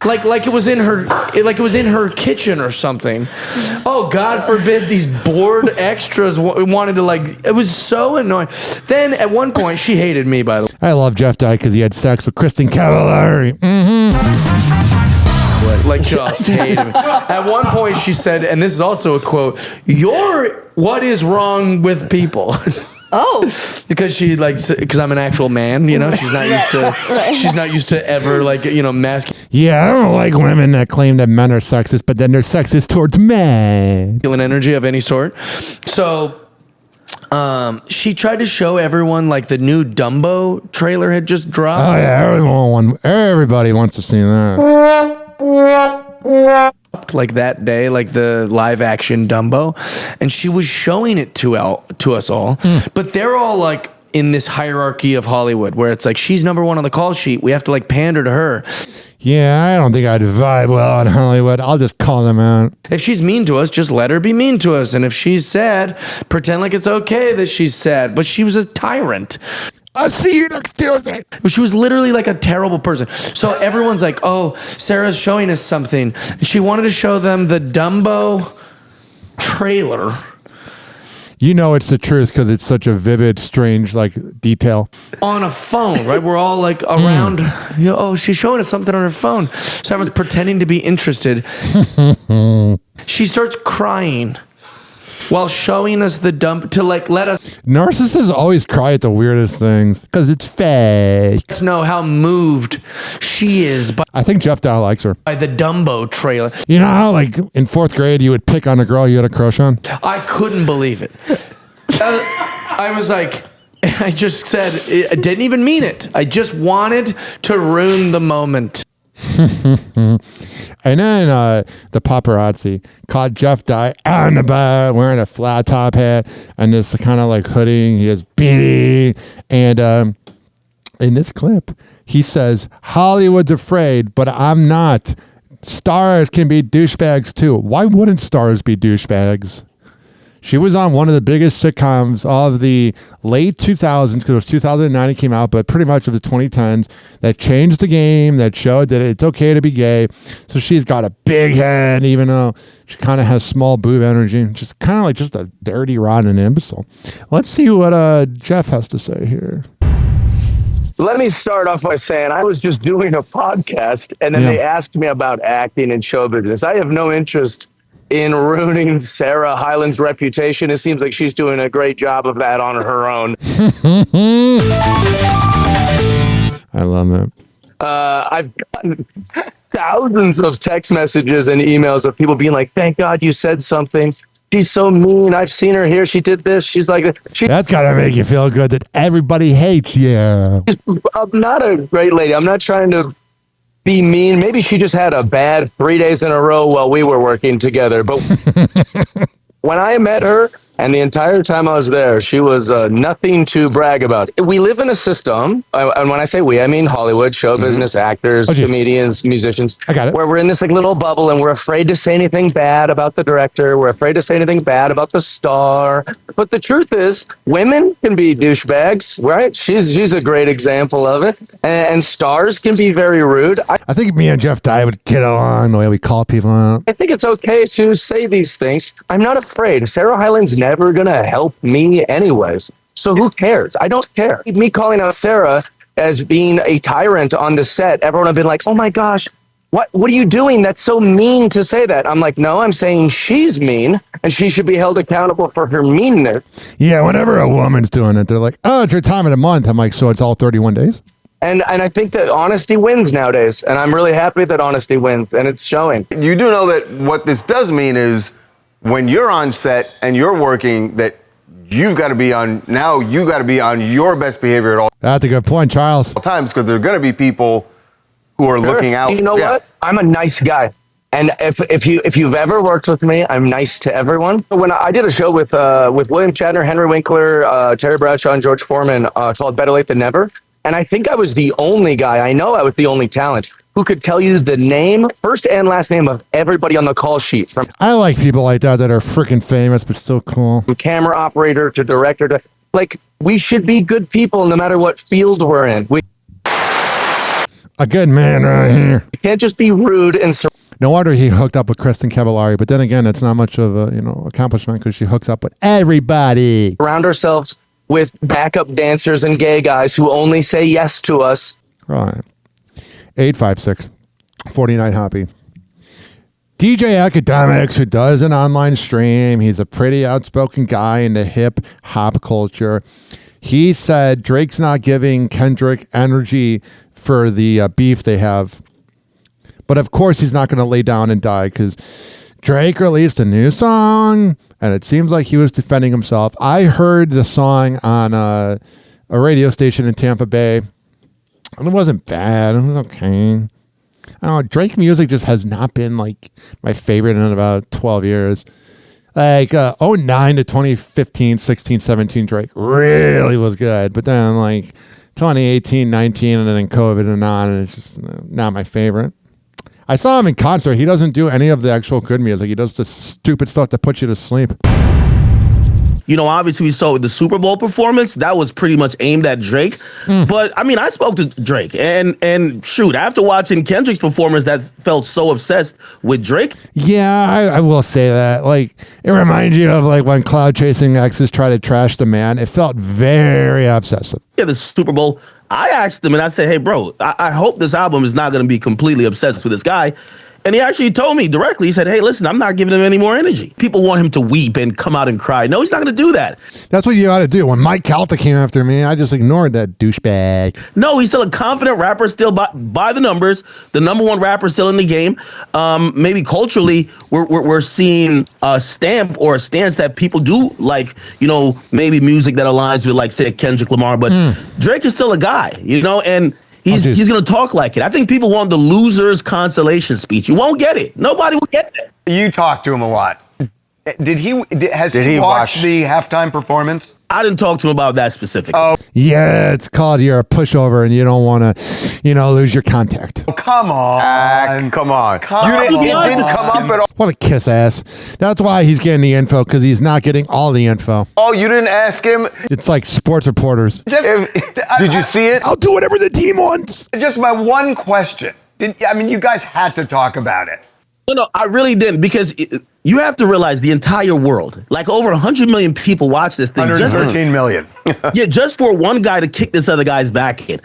Like it was in her kitchen or something. Oh, God forbid these bored extras wanted to it was so annoying. Then at one point she hated me, by the way. I love Jeff Dye because he had sex with Kristen Cavallari. Just hated me. At one point she said, and this is also a quote, what is wrong with people? Oh, because I'm an actual man, you know. She's not used to. She's not used to ever masculine. Yeah, I don't like women that claim that men are sexist, but then they're sexist towards men. Energy of any sort. So, she tried to show everyone the new Dumbo trailer had just dropped. Oh yeah, everybody wants to see that. That day, the live action Dumbo, and she was showing it to us all, but they're all in this hierarchy of Hollywood where it's she's number one on the call sheet, we have to pander to her. Yeah, I don't think I'd vibe well in Hollywood. I'll just call them out. If she's mean to us, just let her be mean to us, and if she's sad, pretend like it's okay that she's sad. But she was a tyrant. I'll see you next Tuesday. She was literally a terrible person. So everyone's oh, Sarah's showing us something. She wanted to show them the Dumbo trailer. You know it's the truth because it's such a vivid, strange, detail. On a phone, right? We're all around. Oh, she's showing us something on her phone. So everyone's pretending to be interested. She starts crying while showing us the dump to let us. Narcissists always cry at the weirdest things because it's fake. Let's know how moved she is I think Jeff Dye likes her. By the Dumbo trailer. You know how in 4th grade you would pick on a girl you had a crush on? I couldn't believe it. I was I just said, I didn't even mean it. I just wanted to ruin the moment. And then the paparazzi caught Jeff Dye out in the bar wearing a flat top hat and this kind of hoodie. He has beanie. And in this clip, he says, Hollywood's afraid, but I'm not. Stars can be douchebags too. Why wouldn't stars be douchebags? She was on one of the biggest sitcoms of the late 2000s, because it was 2009 it came out, but pretty much of the 2010s, that changed the game, that showed that it's okay to be gay. So she's got a big head, even though she kind of has small boob energy. Just kind of just a dirty, rotten imbecile. Let's see what Jeff has to say here. Let me start off by saying I was just doing a podcast, and then they asked me about acting and show business. I have no interest in ruining Sarah Hyland's reputation. It seems like she's doing a great job of that on her own. I love that. I've gotten thousands of text messages and emails of people being like, thank God you said something. She's so mean. I've seen her here. She did this. She's like... That's got to make you feel good that everybody hates you. I'm not a great lady. I'm not trying to be mean. Maybe she just had a bad 3 days in a row while we were working together. But when I met her, and the entire time I was there, she was nothing to brag about. We live in a system, and when I say we, I mean Hollywood, show business, actors, comedians, musicians, where we're in this little bubble, and we're afraid to say anything bad about the director. We're afraid to say anything bad about the star. But the truth is, women can be douchebags, right? She's a great example of it. And stars can be very rude. I think me and Jeff Dye would get along the way we call people out. I think it's okay to say these things. I'm not afraid. Sarah Hyland's never going to help me anyways. So who cares? I don't care. Me calling out Sarah as being a tyrant on the set. Everyone have been like, oh my gosh, what are you doing? That's so mean to say that. I'm like, no, I'm saying she's mean and she should be held accountable for her meanness. Yeah, whenever a woman's doing it, they're like, oh, it's her time of the month. I'm like, so it's all 31 days? And I think that honesty wins nowadays. And I'm really happy that honesty wins, and it's showing. You do know that what this does mean is when you're on set and you're working, that you got to be on your best behavior at all That's a good point, Charles. times, because there are going to be people who are looking out. You know what? I'm a nice guy. And if you've ever worked with me, I'm nice to everyone. When I did a show with William Shatner, Henry Winkler, Terry Bradshaw, and George Foreman called Better Late Than Never, and I think I was the only guy, I was the only talent who could tell you the name, first and last name of everybody on the call sheet. I like people like that are freaking famous but still cool. From camera operator to director to, like, we should be good people no matter what field we're in. A good man right here. We can't just be rude and... No wonder he hooked up with Kristen Cavallari, but then again, it's not much of a accomplishment because she hooks up with everybody. Surround ourselves with backup dancers and gay guys who only say yes to us. Right. 856-49 Hoppy. DJ Academics, who does an online stream. He's a pretty outspoken guy in the hip hop culture. He said Drake's not giving Kendrick energy for the beef they have. But of course, he's not going to lay down and die because Drake released a new song and it seems like he was defending himself. I heard the song on a radio station in Tampa Bay. And it wasn't bad. It was okay. I don't know. Drake music just has not been like my favorite in about 12 years. Like 09 to 2015, 16, 17 Drake really was good. But then like 2018, 19, and then COVID and on, and it's just not my favorite. I saw him in concert. He doesn't do any of the actual good music. He does the stupid stuff that puts you to sleep. You know, obviously we saw the Super Bowl performance. That was pretty much aimed at Drake. But, I mean, I spoke to Drake. And shoot, after watching Kendrick's performance that felt so obsessed with Drake. Yeah, I will say that. Like, it reminds you of, like, when Cloud Chasing Exes tried to trash the man. It felt very obsessive. Yeah, the Super Bowl. I asked him and I said, hey, bro, I hope this album is not going to be completely obsessed with this guy. And he actually told me directly, he said, hey, listen, I'm not giving him any more energy. People want him to weep and come out and cry. No, he's not going to do that. That's what you ought to do. When Mike Calta came after me, I just ignored that douchebag. No, he's still a confident rapper, still by the numbers, the number one rapper still in the game. Maybe culturally, we're seeing a stamp or a stance that people do like, you know, maybe music that aligns with, like, say, Kendrick Lamar. But Drake is still a guy, you know, and he's going to talk like it. I think people want the loser's consolation speech. You won't get it. Nobody will get it. You talk to him a lot. Has he watched the halftime performance? I didn't talk to him about that specifically. Oh, yeah, it's called you're a pushover and you don't want to, lose your contact. Oh, come on. Come on. It didn't come up at all. What a kiss ass. That's why he's getting the info, because he's not getting all the info. Oh, you didn't ask him? It's like sports reporters. Did you see it? I'll do whatever the team wants. Just my one question. You guys had to talk about it. No, I really didn't, because you have to realize the entire world, like over 100 million people watch this thing. 113 million. Yeah, just for one guy to kick this other guy's back in.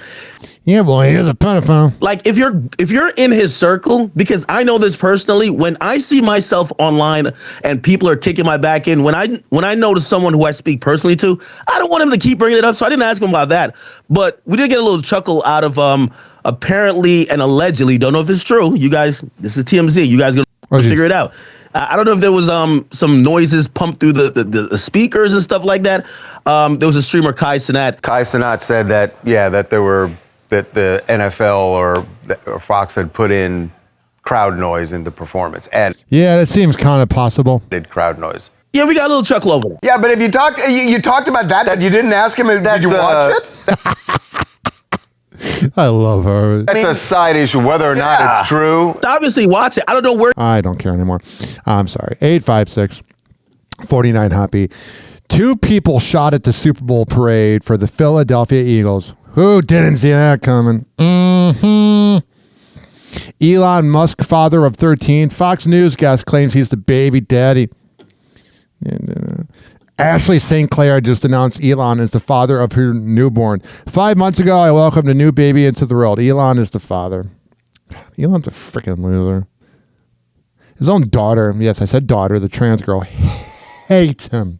Yeah, boy, he's a pedophile. Like, if you're in his circle, because I know this personally, when I see myself online and people are kicking my back in, when I notice someone who I speak personally to, I don't want him to keep bringing it up, so I didn't ask him about that. But we did get a little chuckle out of apparently and allegedly, don't know if it's true. You guys, this is TMZ. You guys gonna figure it out. I don't know if there was some noises pumped through the speakers and stuff like that. There was a streamer, Kai Cenat. Kai Cenat said that that the NFL or Fox had put in crowd noise in the performance. And yeah, that seems kind of possible. Did crowd noise. Yeah, we got a little chuckle over it. Yeah, but if you talked about that, you didn't ask him, did you watch it? I love her. That's a side issue, whether or not it's true. Obviously, watch it. I don't know where. I don't care anymore. I'm sorry. 856-49 Hoppy. 2 people shot at the Super Bowl parade for the Philadelphia Eagles. Who didn't see that coming? Elon Musk, father of 13. Fox News guest claims he's the baby daddy. Ashley St. Clair just announced Elon is the father of her newborn. 5 months ago, I welcomed a new baby into the world. Elon is the father. Elon's a freaking loser. His own daughter, yes, I said daughter, the trans girl, hates him.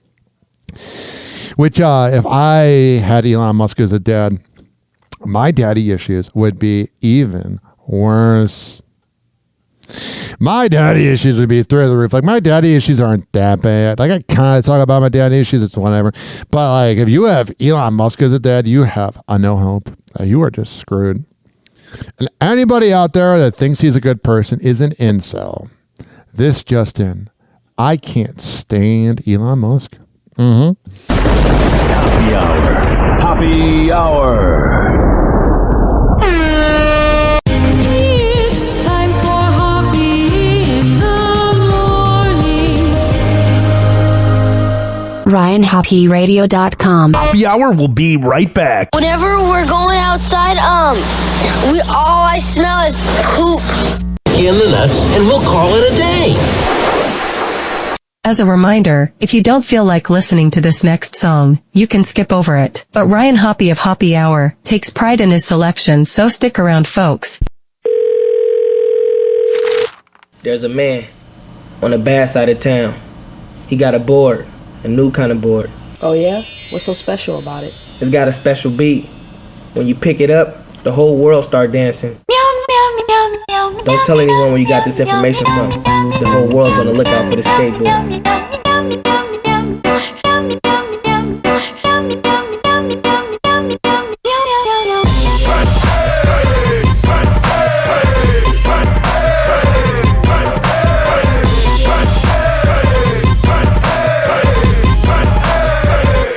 Which, if I had Elon Musk as a dad, my daddy issues would be even worse. My daddy issues would be through the roof. Like, my daddy issues aren't that bad. Like, I kind of talk about my daddy issues, it's whatever. But, like, if you have Elon Musk as a dad, you have a no hope. You are just screwed. And anybody out there that thinks he's a good person is an incel. This just in. I can't stand Elon Musk. Happy Hour. Happy Hour. It's time for Hoppe in the morning. RyanHoppyRadio.com. Happy Hour will be right back. Whenever we're going outside, all I smell is poop. In the nuts, and we'll call it a day. As a reminder, if you don't feel like listening to this next song, you can skip over it. But Ryan Hoppe of Hoppe Hour takes pride in his selection, so stick around, folks. There's a man on the bad side of town. He got a board, a new kind of board. Oh yeah? What's so special about it? It's got a special beat. When you pick it up, the whole world start dancing. Don't tell anyone where you got this information from. The whole world's on the lookout for the skateboard.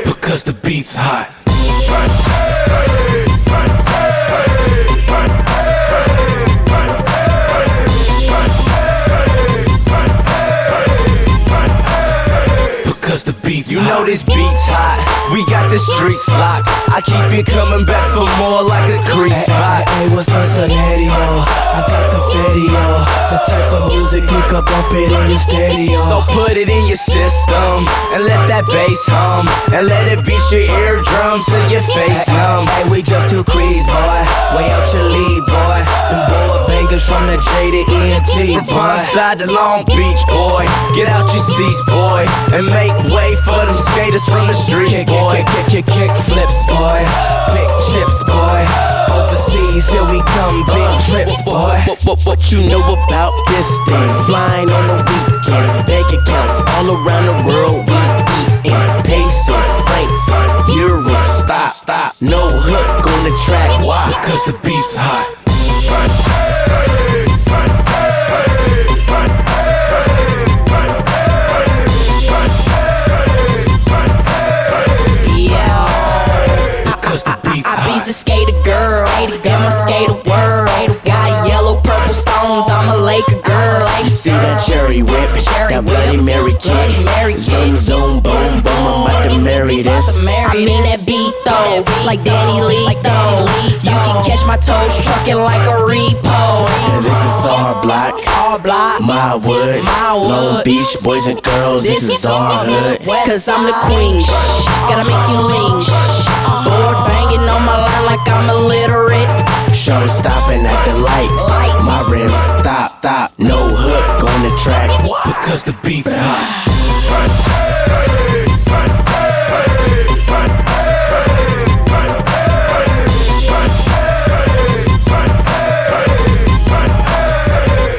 Because the beat's hot. The beats you know this beat's hot. We got the streets locked. I keep it coming back for more like a crease spot. Hey, what's the scenario? I got the video. The type of music you could bump it in your stereo. So put it in your system and let that bass hum and let it beat your eardrums till your face numb. Hey, we just two crees, boy. Way out your lead, boy. Them boy bangers from the J to ENT, from Pondside to Long Beach, boy. Get out your seats, boy, and make way for them skaters from the streets, boy. Kick flips, boy. Big chips, boy. Overseas, here we come, big trips, boy. What you know about this thing? Flying on the weekend, bank accounts all around the world. We eatin' pesos, francs, euros. Stop. No hook on the track. Why? Because the beat's hot. I be's a skater girl, and my skater world. Got yellow, purple stones, I'm a Laker girl. You see that cherry whip, that Bloody Mary kid. Zoom, boom, I'm about to marry this. I mean that beat though, like Danny Lee though. You can catch my toes trucking like a repo. Cause this is our block, my wood, Long Beach boys and girls, this is our hood. Cause I'm the queen, gotta make you lean. Board banging on my line like I'm illiterate. Show stopping at the light, my rims stop. No hook on the track, because the beat's hot.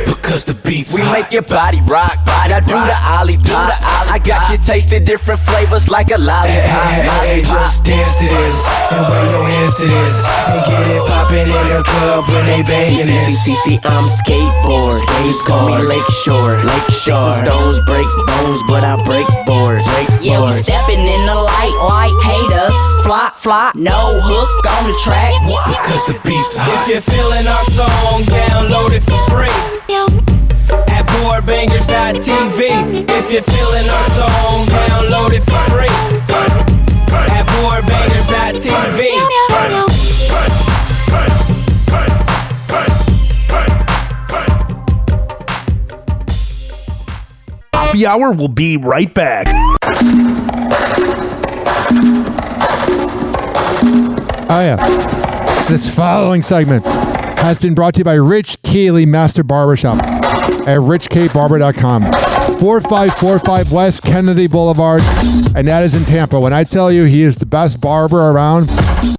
Because the beats we make your body rock. Now do the ollie pop. I got you tasting different flavors like a lollipop. Hey, just dance to this and wave your hands to this and get it poppin' in the club when they bangin' this. See, I'm skateboard. Just call me Lakeshore. Stones break bones, but I break boards. Yeah, we steppin' in the light. Haters, flop. No hook on the track. Because the beats hot. If you're feeling our song, download it for free at boardbangers.tv. If you're feeling our song, download it for free at boardbangers.tv. Happy Hour will be right back. Oh, yeah. This following segment has been brought to you by Rich Keeley Master Barbershop at richkbarber.com. 4545 West Kennedy Boulevard, and that is in Tampa. When I tell you he is the best barber around,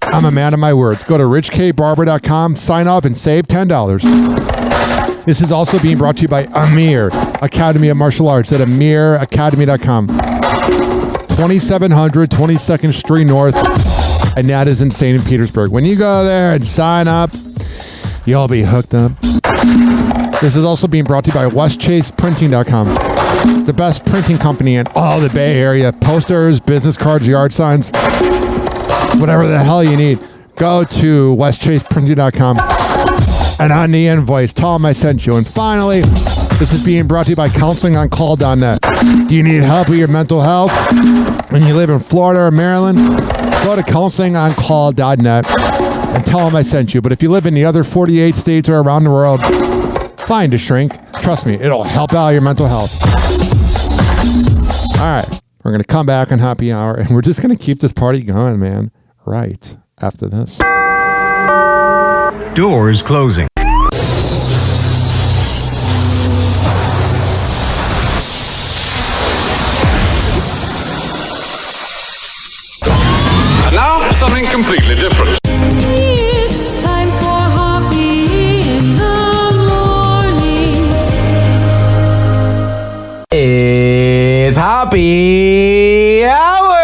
I'm a man of my words. Go to richkbarber.com, sign up, and save $10. This is also being brought to you by Amir Academy of Martial Arts at amiracademy.com. 2700 22nd Street North, and that is in St. Petersburg. When you go there and sign up, you'll be hooked up. This is also being brought to you by westchaseprinting.com, the best printing company in all the Bay Area. Posters, business cards, yard signs, whatever the hell you need. Go to westchaseprinting.com, and on the invoice, tell them I sent you. And finally, this is being brought to you by counselingoncall.net. Do you need help with your mental health and you live in Florida or Maryland? Go to counselingoncall.net and tell them I sent you. But if you live in the other 48 states or around the world, find a shrink. Trust me, it'll help out your mental health. All right, we're going to come back on Happy Hour, and we're just going to keep this party going, man, right after this. Doors closing. And now, something completely different. It's time for Hoppe in the morning. It's Happy Hour.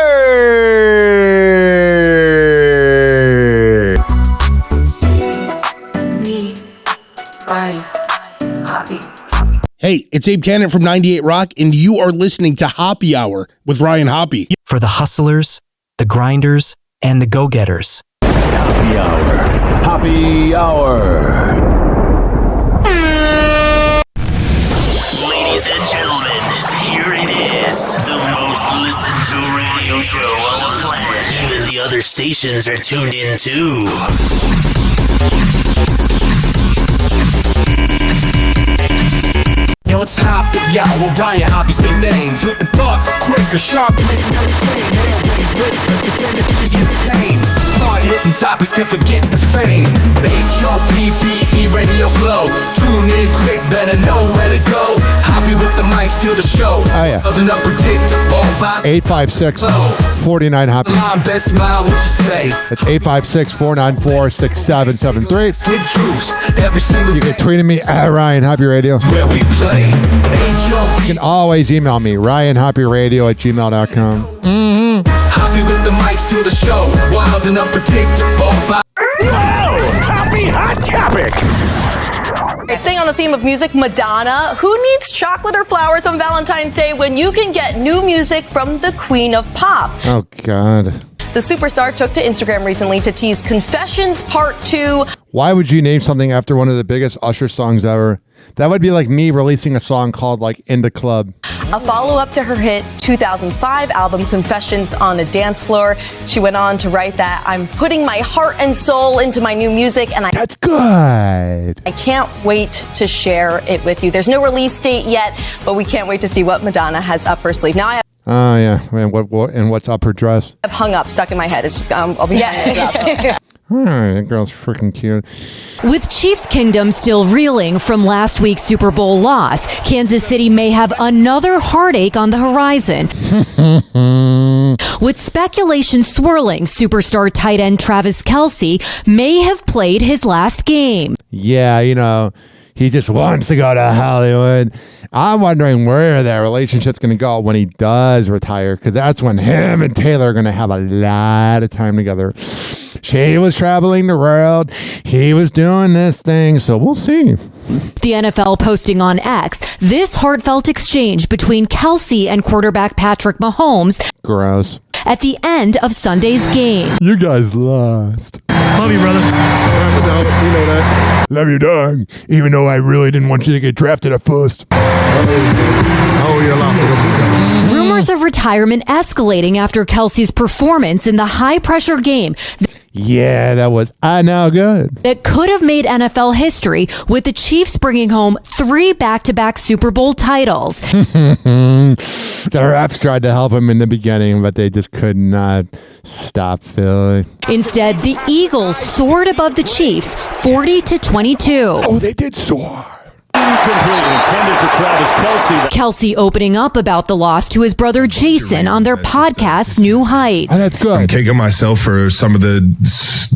Hey, it's Abe Cannon from 98 Rock, and you are listening to Happy Hour with Ryan Hoppe. For the hustlers, the grinders, and the go-getters. Happy Hour. Happy Hour. Ladies and gentlemen, here it is, the most listened to radio show on the planet. Even the other stations are tuned in too. Yo, it's Hoppe, Hour, Ryan Hoppe's the name. Flipping thoughts, quicker, sharp, insane. Hard-hitting topics can forget the fame. The HOPPE radio flow. Tune in quick, better know where to go. Hoppe with the mics till the show. Oh, yeah. Doesn't unpredictable. 856-49-HOPPE. Line best smile, what you say? That's 856-494-6773. Hit truths, every single You can tweet at me at Ryan Hoppe Radio. where we play. You can always email me, ryanhopperadio@gmail.com. Hoppe with the mics to the show. Wild and unpredictable. Happy Hot Topic. Staying on the theme of music, Madonna. Who needs chocolate or flowers on Valentine's Day when you can get new music from the Queen of Pop? Oh, God. The superstar took to Instagram recently to tease Confessions Part 2. Why would you name something after one of the biggest Usher songs ever? That would be like me releasing a song called, like, In the Club. A follow-up to her hit 2005 album Confessions on a Dance Floor. She went on to write that I'm putting my heart and soul into my new music, and That's good. I can't wait to share it with you. There's no release date yet, but we can't wait to see what Madonna has up her sleeve. Now I Oh, yeah. Man, what's up her dress? have hung up, stuck in my head. It's just, I'll be All right, that girl's freaking cute. With Chiefs Kingdom still reeling from last week's Super Bowl loss, Kansas City may have another heartache on the horizon. With speculation swirling, superstar tight end Travis Kelce may have played his last game. Yeah, you know, he just wants to go to Hollywood. I'm wondering where that relationship's going to go when he does retire, because that's when him and Taylor are going to have a lot of time together. She was traveling the world. He was doing this thing. So we'll see. The NFL posting on X this heartfelt exchange between Kelce and quarterback Patrick Mahomes. Gross. At the end of Sunday's game. You guys lost. Love you, brother. You know that. Love you, dog. Even though I really didn't want you to get drafted at first. Oh, you're laughing. Rumors of retirement escalating after Kelce's performance in the high-pressure game. Yeah, that was now good. That could have made NFL history, with the Chiefs bringing home 3 back-to-back Super Bowl titles. The refs tried to help him in the beginning, but they just could not stop Philly. Instead, the Eagles soared above the Chiefs 40-22. Oh, they did soar. Intended for Travis Kelce. Kelsey opening up about the loss to his brother Jason on their podcast, New Heights. Oh, that's good. I'm kicking myself for some of the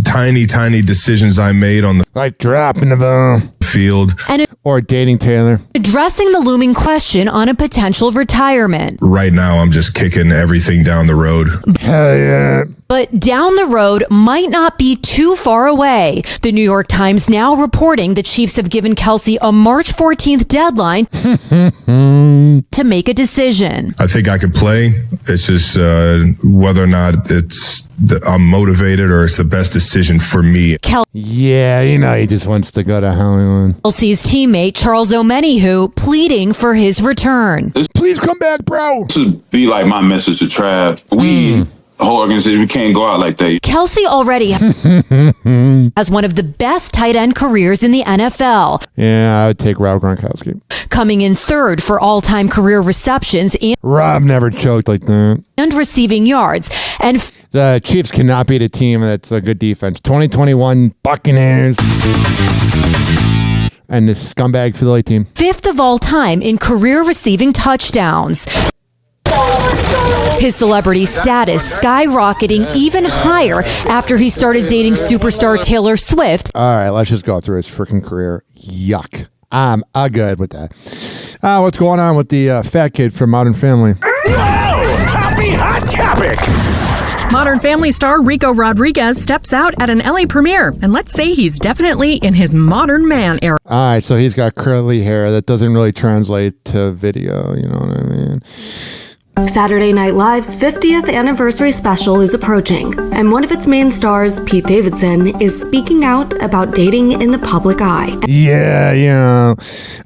tiny decisions I made on the like dropping the ball field or dating Taylor. Addressing the looming question on a potential retirement. Right now, I'm just kicking everything down the road. Hell yeah. But down the road might not be too far away. The New York Times now reporting the Chiefs have given Kelsey a March 14th deadline to make a decision. I think I could play. It's just whether or not I'm motivated or it's the best decision for me. Yeah, he just wants to go to Hollywood. Kelsey's teammate Charles Omenihu pleading for his return. Please come back, bro. This would be like my message to Trav. The whole organization, we can't go out like that. Kelsey already has one of the best tight end careers in the NFL. Yeah, I would take Rob Gronkowski. Coming in third for all-time career receptions Rob never choked like that. And receiving yards. And the Chiefs cannot beat a team that's a good defense. 2021 Buccaneers. And this scumbag Philly team. 5th of all time in career receiving touchdowns. His celebrity status skyrocketing even higher after he started dating superstar Taylor Swift. All right, let's just go through his freaking career. Yuck. I'm good with that. What's going on with the fat kid from Modern Family? Happy hot topic! Modern Family star Rico Rodriguez steps out at an LA premiere, and let's say he's definitely in his modern man era. All right, so he's got curly hair that doesn't really translate to video, you know what I mean? Saturday Night Live's 50th anniversary special is approaching, and one of its main stars, Pete Davidson, is speaking out about dating in the public eye. Yeah,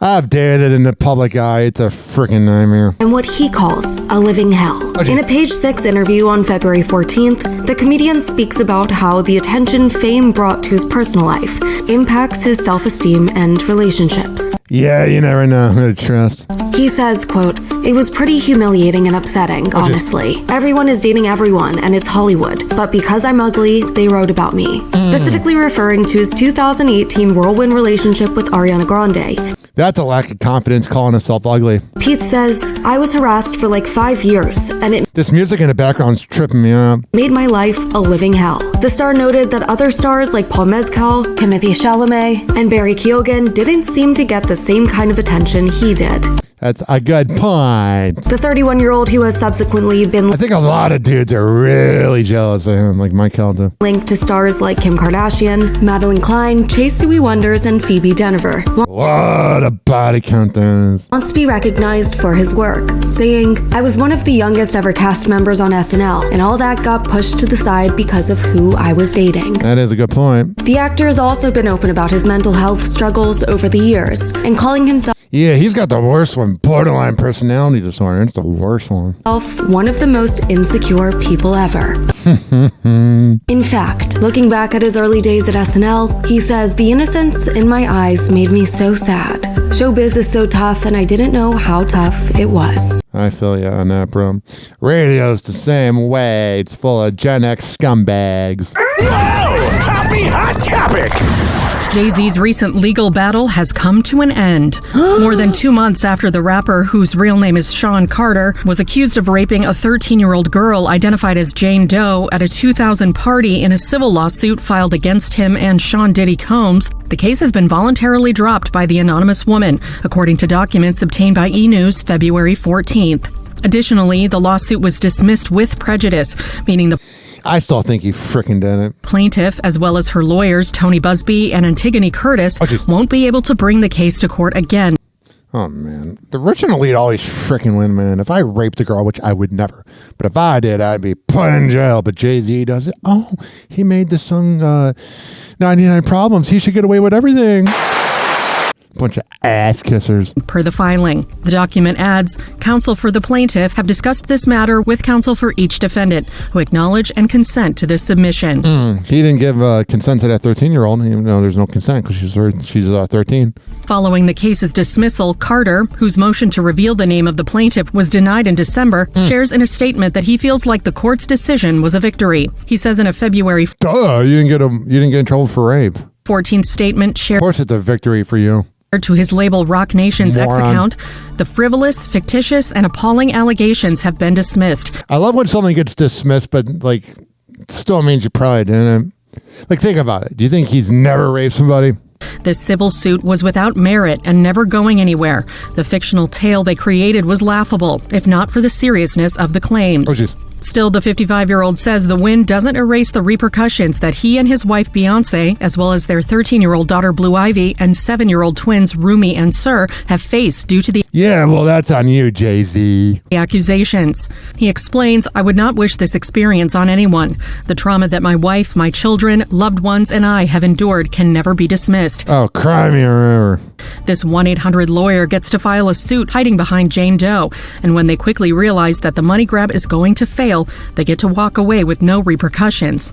I've dated in the public eye. It's a freaking nightmare. And what he calls a living hell. In a Page 6 interview on February 14th, the comedian speaks about how the attention fame brought to his personal life impacts his self-esteem and relationships. Yeah, you never know who to trust. He says, quote, "It was pretty humiliating and upsetting, honestly. Everyone is dating everyone, and it's Hollywood. But because I'm ugly, they wrote about me." Specifically referring to his 2018 whirlwind relationship with Ariana Grande. That's a lack of confidence calling herself ugly. Pete says, "I was harassed for like 5 years, and it this music in the background's tripping me up. Made my life a living hell." The star noted that other stars like Paul Mescal, Timothée Chalamet, and Barry Keoghan didn't seem to get the same kind of attention he did. That's a good point. The 31-year-old who has subsequently been... I think a lot of dudes are really jealous of him, like Mike Helda. Linked to stars like Kim Kardashian, Madeline Klein, Chase Suey Wonders, and Phoebe Denver. What a body count that is. Wants to be recognized for his work, saying, "I was one of the youngest ever cast members on SNL, and all that got pushed to the side because of who I was dating." That is a good point. The actor has also been open about his mental health struggles over the years, and calling himself... Yeah, he's got the worst one. Borderline personality disorder. It's the worst one. One of the most insecure people ever. In fact, looking back at his early days at SNL, he says, "The innocence in my eyes made me so sad. Showbiz is so tough, and I didn't know how tough it was." I feel you on that, bro. Radio's the same way. It's full of Gen X scumbags. Happy hot topic! Jay-Z's recent legal battle has come to an end. More than 2 months after the rapper, whose real name is Sean Carter, was accused of raping a 13-year-old girl identified as Jane Doe at a 2000 party in a civil lawsuit filed against him and Sean Diddy Combs, the case has been voluntarily dropped by the anonymous woman, according to documents obtained by E! News February 14th. Additionally, the lawsuit was dismissed with prejudice, meaning the I still think he freaking did it. Plaintiff, as well as her lawyers, Tony Busby and Antigone Curtis, won't be able to bring the case to court again. Oh, man. The rich and elite always freaking win, man. If I raped a girl, which I would never, but if I did, I'd be put in jail. But Jay-Z does it. Oh, he made the song 99 Problems. He should get away with everything. Bunch of ass kissers. Per the filing. The document adds, counsel for the plaintiff have discussed this matter with counsel for each defendant, who acknowledge and consent to this submission. He didn't give consent to that 13-year-old, even though there's no consent because she's 13. Following the case's dismissal, Carter, whose motion to reveal the name of the plaintiff was denied in December, shares in a statement that he feels like the court's decision was a victory. He says in a February... Duh, you didn't get in trouble for rape. 14th statement shared... Of course it's a victory for you. To his label Rock Nation's X account, the frivolous, fictitious, and appalling allegations have been dismissed. I love when something gets dismissed, but like, still means you probably didn't. Like, think about it. Do you think he's never raped somebody? This civil suit was without merit and never going anywhere. The fictional tale they created was laughable, if not for the seriousness of the claims. Oh, jeez. Still, the 55-year-old says the win doesn't erase the repercussions that he and his wife Beyonce, as well as their 13-year-old daughter Blue Ivy and 7-year-old twins Rumi and Sir, have faced due to the... Yeah, well, that's on you, Jay-Z. ...accusations. He explains, I would not wish this experience on anyone. The trauma that my wife, my children, loved ones, and I have endured can never be dismissed. Oh, cry me a river. This 1-800 lawyer gets to file a suit hiding behind Jane Doe, and when they quickly realize that the money grab is going to fail, they get to walk away with no repercussions.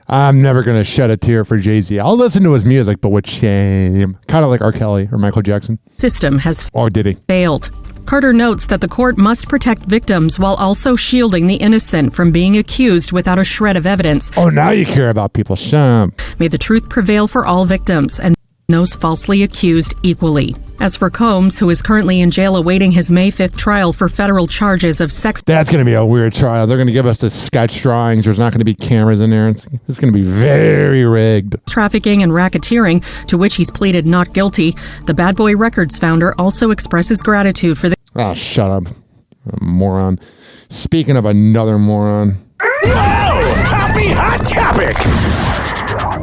I'm never going to shed a tear for Jay-Z. I'll listen to his music, but with shame. Kind of like R. Kelly or Michael Jackson. System has failed. Carter notes that the court must protect victims while also shielding the innocent from being accused without a shred of evidence. Oh, now you care about people. Shut up. May the truth prevail for all victims and those falsely accused equally. As for Combs, who is currently in jail awaiting his May 5th trial for federal charges of sex... That's going to be a weird trial. They're going to give us the sketch drawings. There's not going to be cameras in there. It's going to be very rigged. ...trafficking and racketeering, to which he's pleaded not guilty. The Bad Boy Records founder also expresses gratitude for the... Oh, shut up. A moron. Speaking of another moron... Oh, happy hot topic!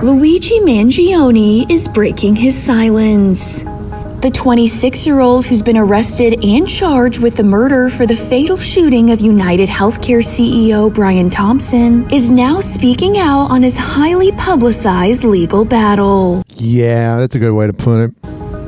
Luigi Mangione is breaking his silence. The 26-year-old who's been arrested and charged with the murder for the fatal shooting of United Healthcare CEO Brian Thompson is now speaking out on his highly publicized legal battle. Yeah, that's a good way to put it.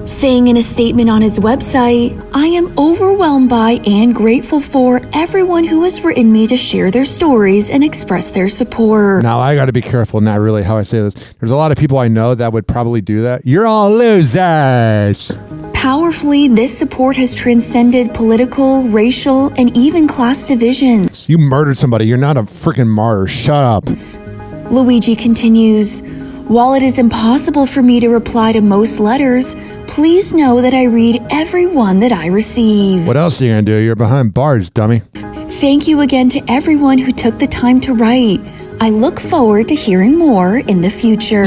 Saying in a statement on his website, I am overwhelmed by and grateful for everyone who has written me to share their stories and express their support. Now, I got to be careful, not really how I say this. There's a lot of people I know that would probably do that. You're all losers. Powerfully, this support has transcended political, racial, and even class divisions. You murdered somebody. You're not a freaking martyr. Shut up. Luigi continues, while it is impossible for me to reply to most letters, please know that I read every one that I receive. What else are you going to do? You're behind bars, dummy. Thank you again to everyone who took the time to write. I look forward to hearing more in the future.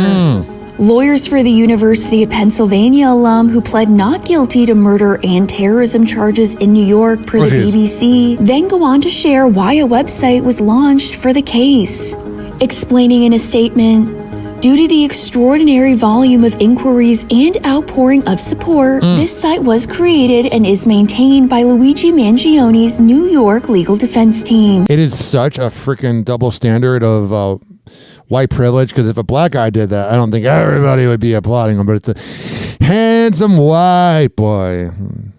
Lawyers for the University of Pennsylvania alum who pled not guilty to murder and terrorism charges in New York per the BBC then go on to share why a website was launched for the case. Explaining in a statement, due to the extraordinary volume of inquiries and outpouring of support, this site was created and is maintained by Luigi Mangione's New York legal defense team. It is such a freaking double standard of white privilege, because if a black guy did that, I don't think everybody would be applauding him, but it's a handsome white boy.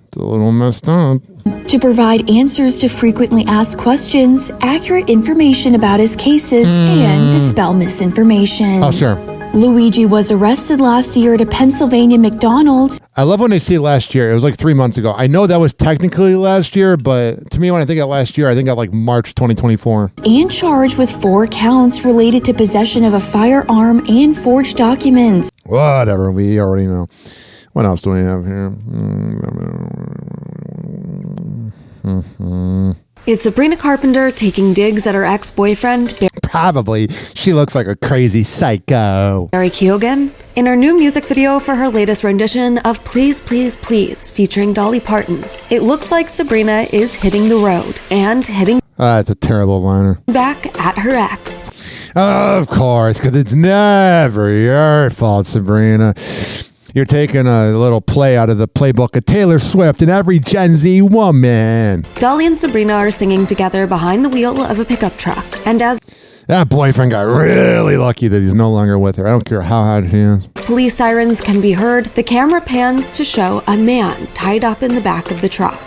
It's a little messed up. To provide answers to frequently asked questions, accurate information about his cases, and dispel misinformation. Oh, sure. Luigi was arrested last year at a Pennsylvania McDonald's. I love when they say last year. It was like 3 months ago. I know that was technically last year, but to me, when I think of last year, I think of like March 2024. And charged with 4 counts related to possession of a firearm and forged documents. Whatever, we already know. What else do we have here? Is Sabrina Carpenter taking digs at her ex-boyfriend, Probably. She looks like a crazy psycho. Barry Keoghan? In her new music video for her latest rendition of Please, Please, Please, featuring Dolly Parton, it looks like Sabrina is hitting the road and hitting That's a terrible liner. back at her ex. Of course, because it's never your fault, Sabrina. You're taking a little play out of the playbook of Taylor Swift and every Gen Z woman. Dolly and Sabrina are singing together behind the wheel of a pickup truck. And as that boyfriend got really lucky that he's no longer with her. I don't care how hot he is. police sirens can be heard, the camera pans to show a man tied up in the back of the truck.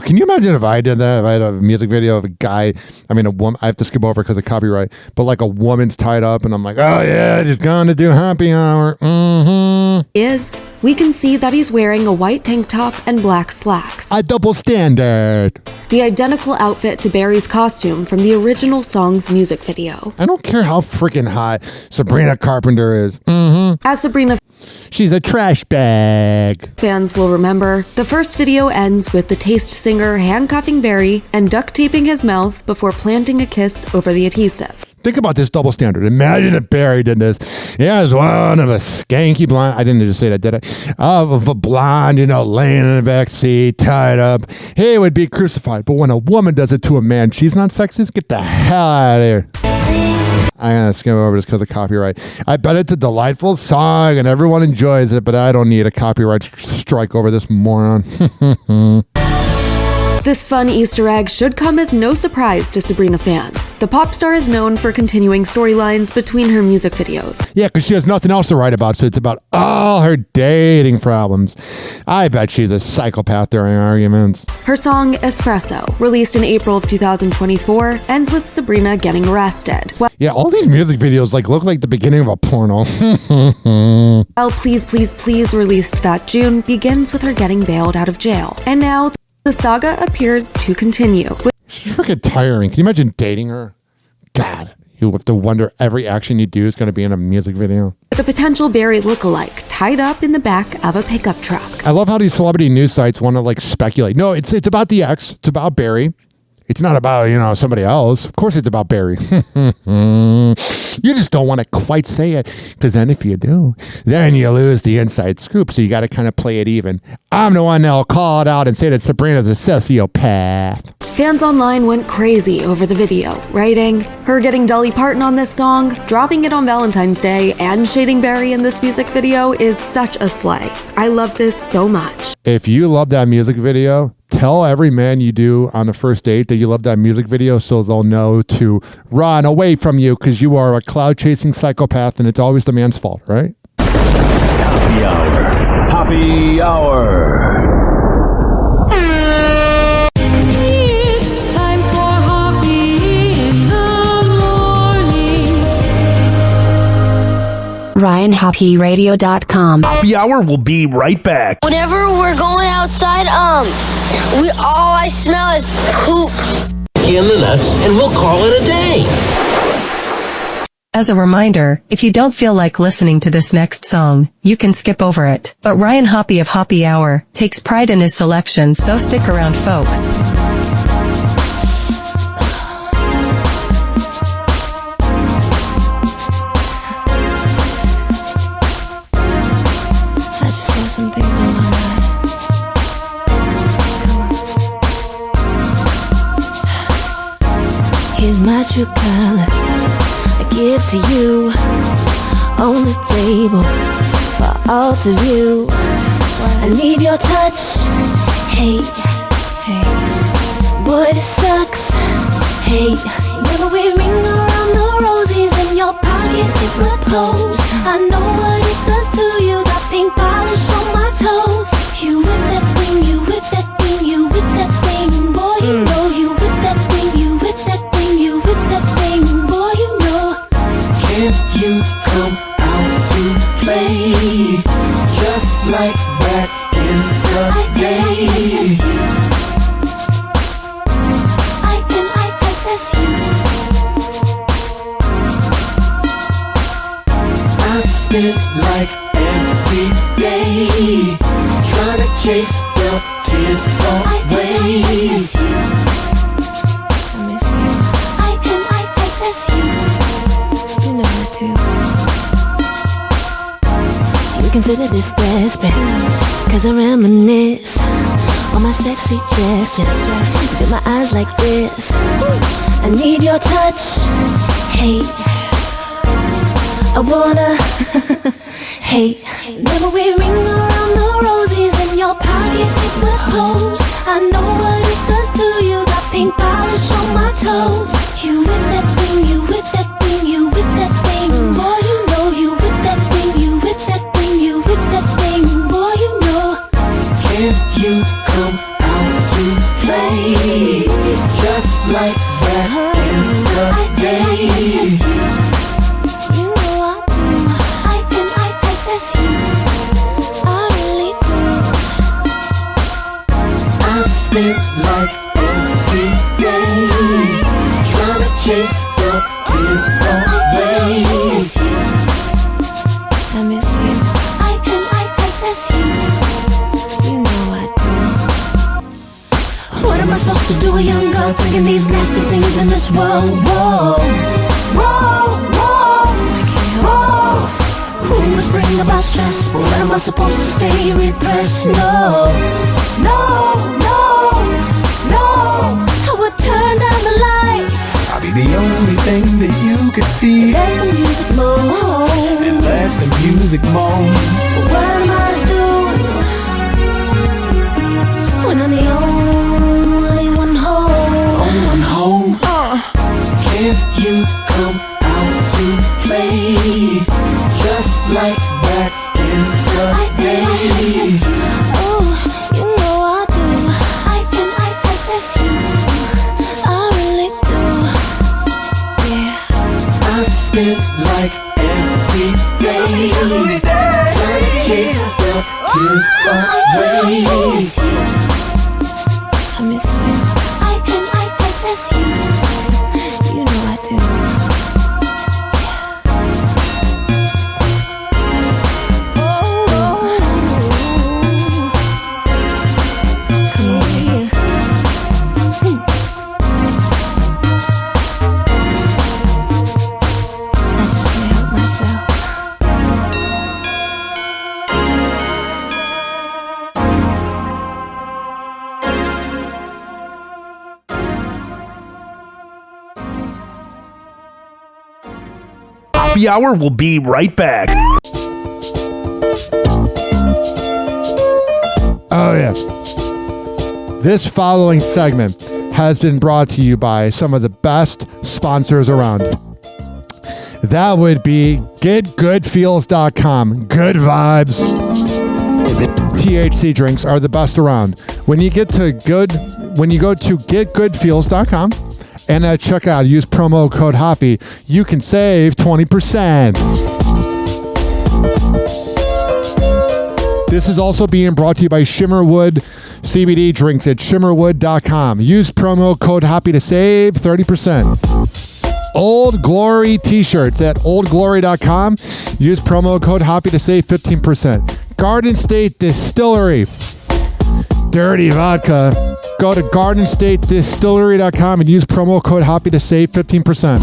Can you imagine if I did that? If I had a music video of a guy, a woman, I have to skip over because of copyright, but like a woman's tied up and I'm like, oh yeah, just going to do happy hour. We can see that he's wearing a white tank top and black slacks. A double standard. The identical outfit to Barry's costume from the original song's music video. I don't care how freaking hot Sabrina Carpenter is. As Sabrina, she's a trash bag. Fans will remember, the first video ends with the Taste singer handcuffing Barry and duct taping his mouth before planting a kiss over the adhesive. Think about this double standard. Imagine if Barry did this. Yeah, as one of a skanky blonde. I didn't just say that, did I? Of a blonde, laying in the back seat, tied up. He would be crucified. But when a woman does it to a man, she's not sexist. Get the hell out of here. I'm going to skim over this because of copyright. I bet it's a delightful song and everyone enjoys it, but I don't need a copyright strike over this moron. This fun Easter egg should come as no surprise to Sabrina fans. The pop star is known for continuing storylines between her music videos. Yeah, because she has nothing else to write about, so it's about all her dating problems. I bet she's a psychopath during arguments. Her song, Espresso, released in April of 2024, ends with Sabrina getting arrested. Yeah, all these music videos look like the beginning of a porno. Well, Please, Please, Please, released that June, begins with her getting bailed out of jail. And now, the saga appears to continue. She's freaking tiring. Can you imagine dating her? God, you have to wonder every action you do is going to be in a music video. The potential Barry lookalike tied up in the back of a pickup truck. I love how these celebrity news sites want to speculate. No, it's about the ex. It's about Barry. It's not about, somebody else. Of course it's about Barry. You just don't want to quite say it, because then if you do, then you lose the inside scoop. So you got to kind of play it even. I'm the one that'll call it out and say that Sabrina's a sociopath. Fans online went crazy over the video, writing, her getting Dolly Parton on this song, dropping it on Valentine's Day, and shading Barry in this music video is such a slay. I love this so much. If you love that music video, tell every man you do on the first date that you love that music video so they'll know to run away from you because you are a cloud-chasing psychopath and it's always the man's fault, right? Happy hour. Happy hour. It's time for Hoppe in the morning. RyanHoppyRadio.com. Happy Hour will be right back. Whenever we're going outside, all I smell is poop. In the nuts, and we'll call it a day. As a reminder, if you don't feel like listening to this next song, you can skip over it. But Ryan Hoppe of Happy Hour takes pride in his selection, so stick around, folks. I just have some things on my mind. Here's my true colors. I give to you on the table for all to view. I need your touch. Hey, hey, boy, this sucks. Hey, whenever we ring around the rosies in your pocket, it would pose. I know what it does to you. That pink polish on my toes. You whip that thing, you whip that thing, you whip that thing, boy, you know you whip that thing, you whip that thing, you whip that thing, boy, you know. Can you come out to play just like back in the day? I-N-I-S-S-U. I spend like every day trying to chase the tears away. I miss you. I-N-I-S-S-U. You know it too. Do you consider this desperate? Cause I reminisce on my sexy gestures. Do my eyes like this. I need your touch. Hey, I wanna. Hey, whenever we ring around the rosies in your pocket, it would pose. I know what it does to you. That pink polish on my toes. You whip that thing, you whip that thing, you whip that thing. Boy, you know you whip that thing, you whip that thing. back in the day. You know I do. I-N-I-S-S you. I really do. I spent like every day trying to chase the tears away. I miss you. I-N-I-S-S you. You know I do. What am I supposed to do, a young girl, thinking these nasty things in this world? Whoa, whoa, whoa, whoa. Who must bring about stress? But what am I supposed to stay repressed? No, no, no, no. I would turn down the lights. I'll be the only thing that you could see. Let the music moan. And let the music moan. But what am I to do when I'm the only one home? Only one home. Can't you come out to play? Just like back in the day. Oh, you know I do. I-N-I-S-S you. I really do. Yeah. I spent like every day trying to chase the tears away. I miss you. I-N-I-S-S you. You know I do. Happy Hour will be right back. Oh, yeah. This following segment has been brought to you by some of the best sponsors around. That would be GetGoodFeels.com. Good vibes. THC drinks are the best around. When you go to GetGoodFeels.com and at checkout, use promo code Hoppy, you can save 20%. This is also being brought to you by Shimmerwood CBD drinks at shimmerwood.com. Use promo code Hoppy to save 30%. Old Glory t-shirts at oldglory.com. Use promo code Hoppy to save 15%. Garden State Distillery. Dirty vodka. Go to gardenstatedistillery.com and use promo code Hoppy to save 15%.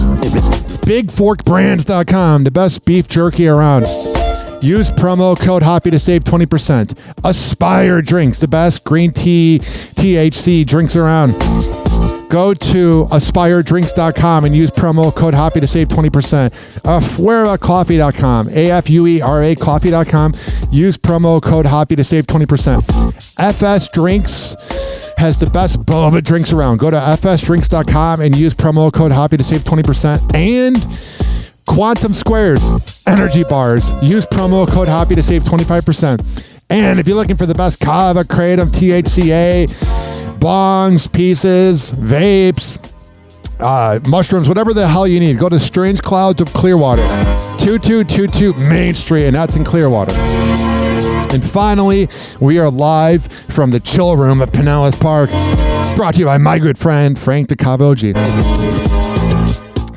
BigForkBrands.com, the best beef jerky around. Use promo code Hoppy to save 20%. Aspire Drinks, the best green tea, THC drinks around. Go to aspiredrinks.com and use promo code Hoppy to save 20%. Afueracoffee.com, AFUERA coffee.com. Use promo code Hoppy to save 20%. FS Drinks has the best boba drinks around. Go to fsdrinks.com and use promo code Hoppy to save 20%. And Quantum Squares energy bars. Use promo code Hoppy to save 25%. And if you're looking for the best kava, kratom, THCA, bongs, pieces, vapes, mushrooms, whatever the hell you need, go to Strange Cloudz of Clearwater, 2222 Main Street, and that's in Clearwater. And finally, we are live from the chill room at Pinellas Park, brought to you by my good friend, Frank DeCavogi.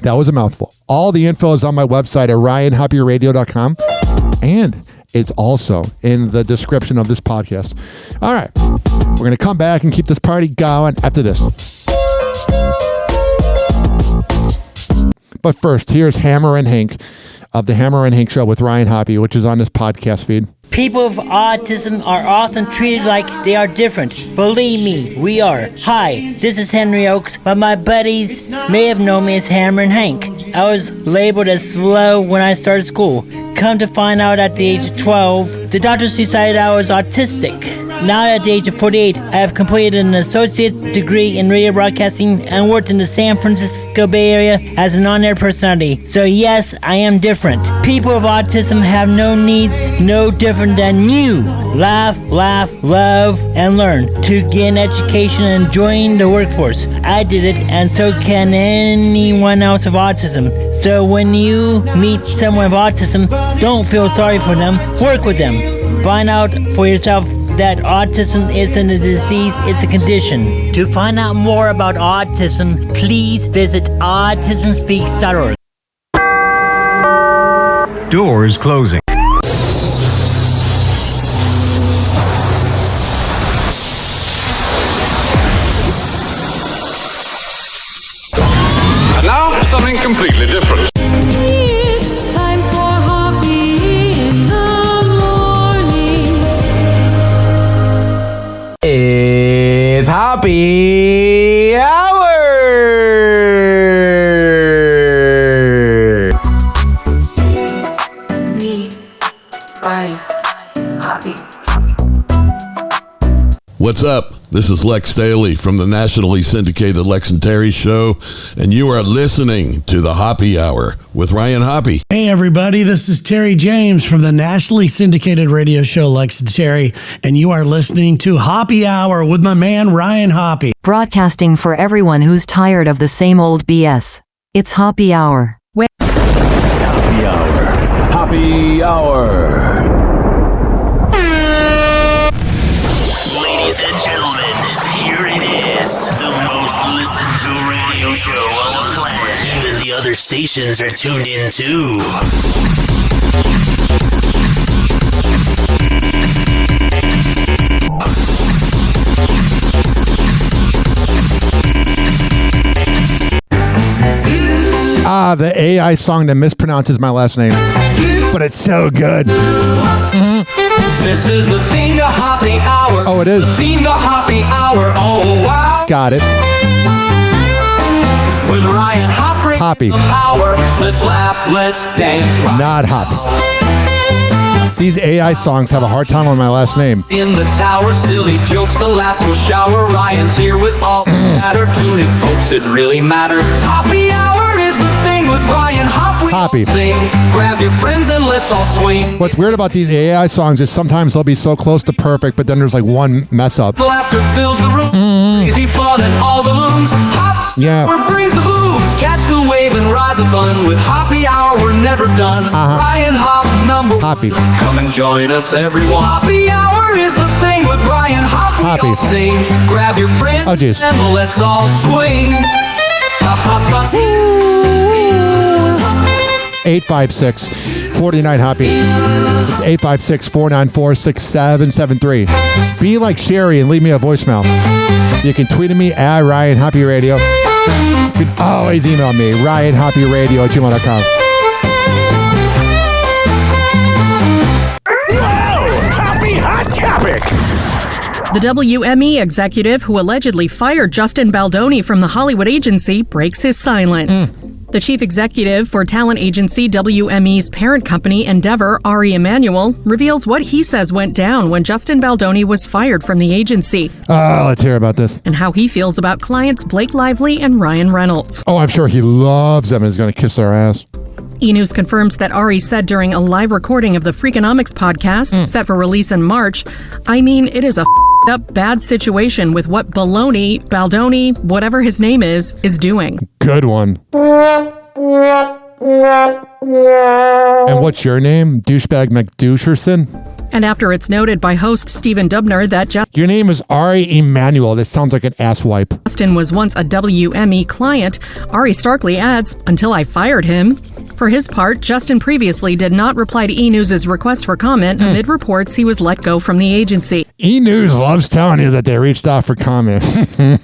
That was a mouthful. All the info is on my website at ryanhoppyradio.com, and it's also in the description of this podcast. All right, we're going to come back and keep this party going after this. But first, here's Hammer and Hank of the Hammer and Hank Show with Ryan Hoppe, which is on this podcast feed. People with autism are often treated like they are different. Believe me, we are. Hi, this is Henry Oakes, but my buddies may have known me as Hammer and Hank. I was labeled as slow when I started school. Come to find out at the age of 12, the doctors decided I was autistic. Now at the age of 48, I have completed an associate degree in radio broadcasting and worked in the San Francisco Bay Area as an on-air personality. So yes, I am different. People with autism have no needs, no different than you. Laugh, love, and learn to gain education and join the workforce. I did it, and so can anyone else with autism. So when you meet someone with autism, don't feel sorry for them. Work with them. Find out for yourself that autism isn't a disease, it's a condition. To find out more about autism, please visit autismspeaks.org. Doors closing. And now, something completely different. It's time for Hoppe in the morning. It's Hoppe Hour! Me, Ryan, Hoppe. What's up? This is Lex Staley from the nationally syndicated Lex and Terry Show, and you are listening to the Hoppe Hour with Ryan Hoppe. Hey everybody, this is Terry James from the nationally syndicated radio show Lex and Terry, and you are listening to Hoppe Hour with my man Ryan Hoppe. Broadcasting for everyone who's tired of the same old BS. It's Hoppe Hour. Hoppe Hour. Hoppe Hour. Ladies and gentlemen, here it is, the most listened to radio show on the planet. Even the other stations are tuned in too. The AI song that mispronounces my last name, but it's so good. This is the theme to Hoppe Hour. Oh, it is. The theme to Hoppe Hour. Oh, wow. Got it. With Ryan Hoppe. Hoppe. Hour. Let's laugh, let's dance. Not Hoppe. These AI songs have a hard time on my last name. In the tower, silly jokes, the last will shower. Ryan's here with all the chatter. Tune in, folks, it really matters. Hoppe Hour is the thing with Ryan Hoppe. Hoppe. Sing, grab your friends and let's all swing. What's weird about these AI songs is sometimes they'll be so close to perfect, but then there's like one mess up. The laughter fills the room. Crazy fun and all the balloons. Hops. Yeah. Where brings the booze. Catch the wave and ride the fun. With Hoppe Hour, we're never done. Ryan Hoppe, number Hoppe. Come and join us, everyone. Hoppe Hour is the thing with Ryan Hoppe. Hoppe. Sing, grab your friends and let's all swing. Hop, hop, hop. 856-49-HOPPE. It's 856-494-6773. Be like Sherry and leave me a voicemail. You can tweet at me at Ryan Hoppe Radio. You can always email me, RyanHoppeRadio@gmail.com. Hot topic. The WME executive who allegedly fired Justin Baldoni from the Hollywood agency breaks his silence. The chief executive for talent agency WME's parent company Endeavor, Ari Emanuel, reveals what he says went down when Justin Baldoni was fired from the agency. Let's hear about this. And how he feels about clients Blake Lively and Ryan Reynolds. Oh, I'm sure he loves them and is going to kiss their ass. E! News confirms that Ari said during a live recording of the Freakonomics podcast, set for release in March, I mean, it is a up bad situation with what Baldoni, whatever his name is doing. Good one. And what's your name? Douchebag McDoucherson? And after it's noted by host Stephen Dubner that your name is Ari Emanuel. That sounds like an asswipe. Justin was once a WME client, Ari starkly adds, until I fired him. For his part, Justin previously did not reply to E! News' request for comment amid reports he was let go from the agency. E! News loves telling you that they reached out for comment.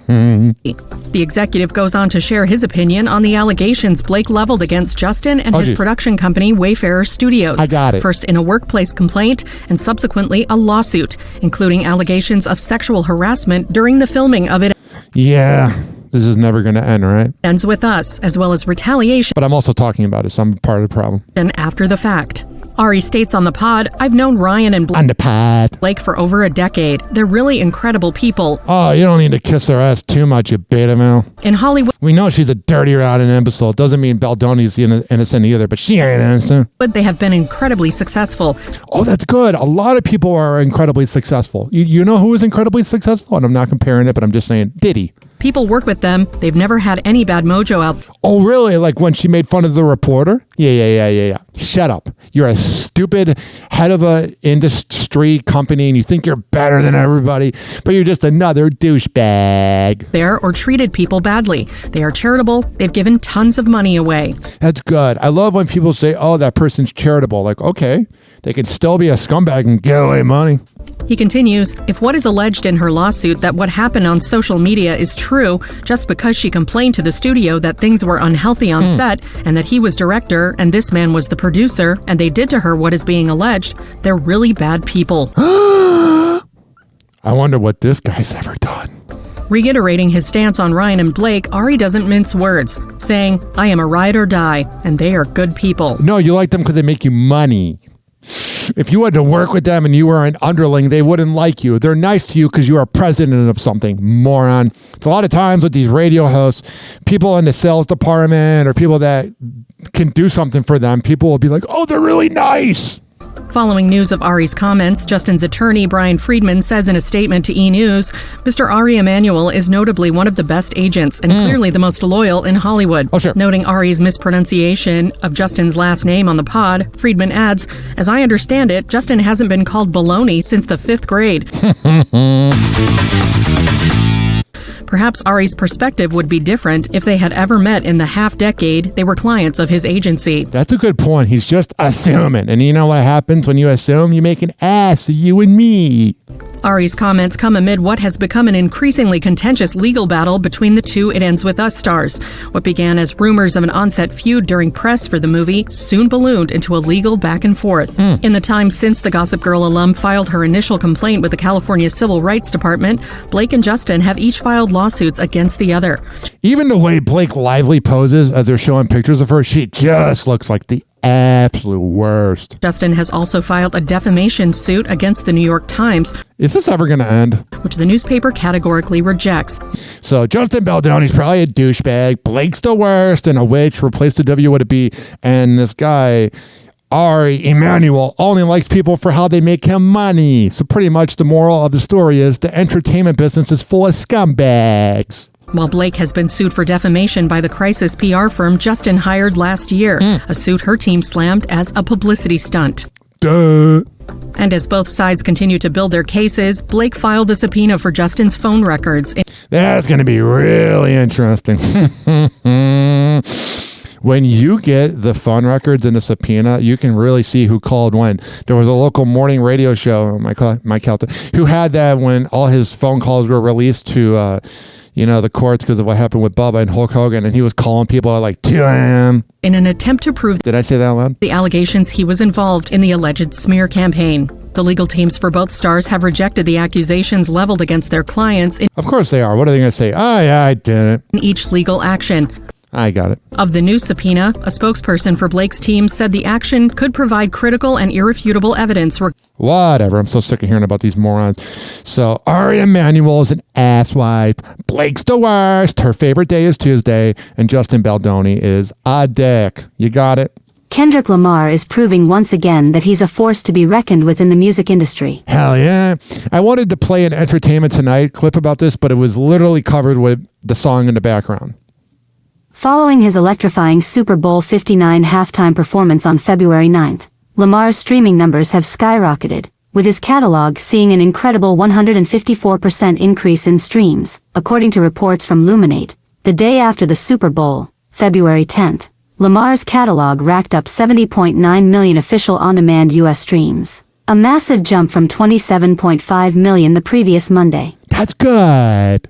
The executive goes on to share his opinion on the allegations Blake leveled against Justin and his production company Wayfarer Studios. I got it. First in a workplace complaint and subsequently a lawsuit, including allegations of sexual harassment during the filming of it. Yeah. This is never going to end, right? Ends with us, as well as retaliation. But I'm also talking about it, so I'm part of the problem. And after the fact. Ari states on the pod, I've known Ryan and On the pod. Blake for over a decade. They're really incredible people. Oh, you don't need to kiss her ass too much, you beta male. In Hollywood, we know she's a dirty, rotten imbecile. It doesn't mean Baldoni's innocent either, but she ain't innocent. but they have been incredibly successful. Oh, that's good. A lot of people are incredibly successful. You know who is incredibly successful? And I'm not comparing it, but I'm just saying Diddy. People work with them. They've never had any bad mojo out. Oh, really? Like when she made fun of the reporter? Yeah. Shut up. You're a stupid head of a industry company and you think you're better than everybody, but you're just another douchebag. There or treated people badly. They are charitable. They've given tons of money away. That's good. I love when people say, oh, that person's charitable. Like, okay, they can still be a scumbag and give away money. He continues, if what is alleged in her lawsuit that what happened on social media is true, just because she complained to the studio that things were unhealthy on set and that he was director and this man was the producer and they did to her what is being alleged, they're really bad people. I wonder what this guy's ever done. Reiterating his stance on Ryan and Blake, Ari doesn't mince words, saying, I am a ride or die, and they are good people. No, you like them because they make you money. If you had to work with them and you were an underling, they wouldn't like you. They're nice to you because you are president of something, moron. It's a lot of times with these radio hosts, people in the sales department or people that can do something for them, people will be like, oh, they're really nice. Following news of Ari's comments, Justin's attorney, Brian Friedman, says in a statement to E! News, Mr. Ari Emanuel is notably one of the best agents and clearly the most loyal in Hollywood. Oh, sure. Noting Ari's mispronunciation of Justin's last name on the pod, Friedman adds, as I understand it, Justin hasn't been called baloney since the 5th grade. Perhaps Ari's perspective would be different if they had ever met in the half-decade they were clients of his agency. That's a good point. He's just assuming. And you know what happens when you assume? You make an ass of you and me. Ari's comments come amid what has become an increasingly contentious legal battle between the two It Ends With Us stars. What began as rumors of an on-set feud during press for the movie soon ballooned into a legal back and forth. In the time since the Gossip Girl alum filed her initial complaint with the California Civil Rights Department, Blake and Justin have each filed lawsuits against the other. Even the way Blake Lively poses as they're showing pictures of her, she just looks like the absolute worst. Justin has also filed a defamation suit against the New York Times. Is this ever going to end? Which the newspaper categorically rejects. So Justin Baldoni's probably a douchebag. Blake's the worst and a witch. Replace the W with a B. And this guy, Ari Emanuel, only likes people for how they make him money. So pretty much the moral of the story is the entertainment business is full of scumbags. While Blake has been sued for defamation by the crisis PR firm Justin hired last year, a suit her team slammed as a publicity stunt. Duh. And as both sides continue to build their cases, Blake filed a subpoena for Justin's phone records. That's going to be really interesting. When you get the phone records in a subpoena, you can really see who called when. There was a local morning radio show, Mike Calta, who had that when all his phone calls were released to, the courts because of what happened with Bubba and Hulk Hogan, and he was calling people at like 2 a.m. in an attempt to prove Did I say that out loud? The allegations he was involved in the alleged smear campaign. The legal teams for both stars have rejected the accusations leveled against their clients. Of course they are. What are they going to say? Oh, yeah, I did it. In each legal action. I got it. Of the new subpoena, a spokesperson for Blake's team said the action could provide critical and irrefutable evidence. Whatever. I'm so sick of hearing about these morons. So Ari Emanuel is an asswipe. Blake's the worst. Her favorite day is Tuesday. And Justin Baldoni is a dick. You got it? Kendrick Lamar is proving once again that he's a force to be reckoned with in the music industry. Hell yeah. I wanted to play an Entertainment Tonight clip about this, but it was literally covered with the song in the background. Following his electrifying Super Bowl 59 halftime performance on February 9th, Lamar's streaming numbers have skyrocketed, with his catalog seeing an incredible 154% increase in streams, according to reports from Luminate. The day after the Super Bowl, February 10th, Lamar's catalog racked up 70.9 million official on-demand U.S. streams, a massive jump from 27.5 million the previous Monday. That's good.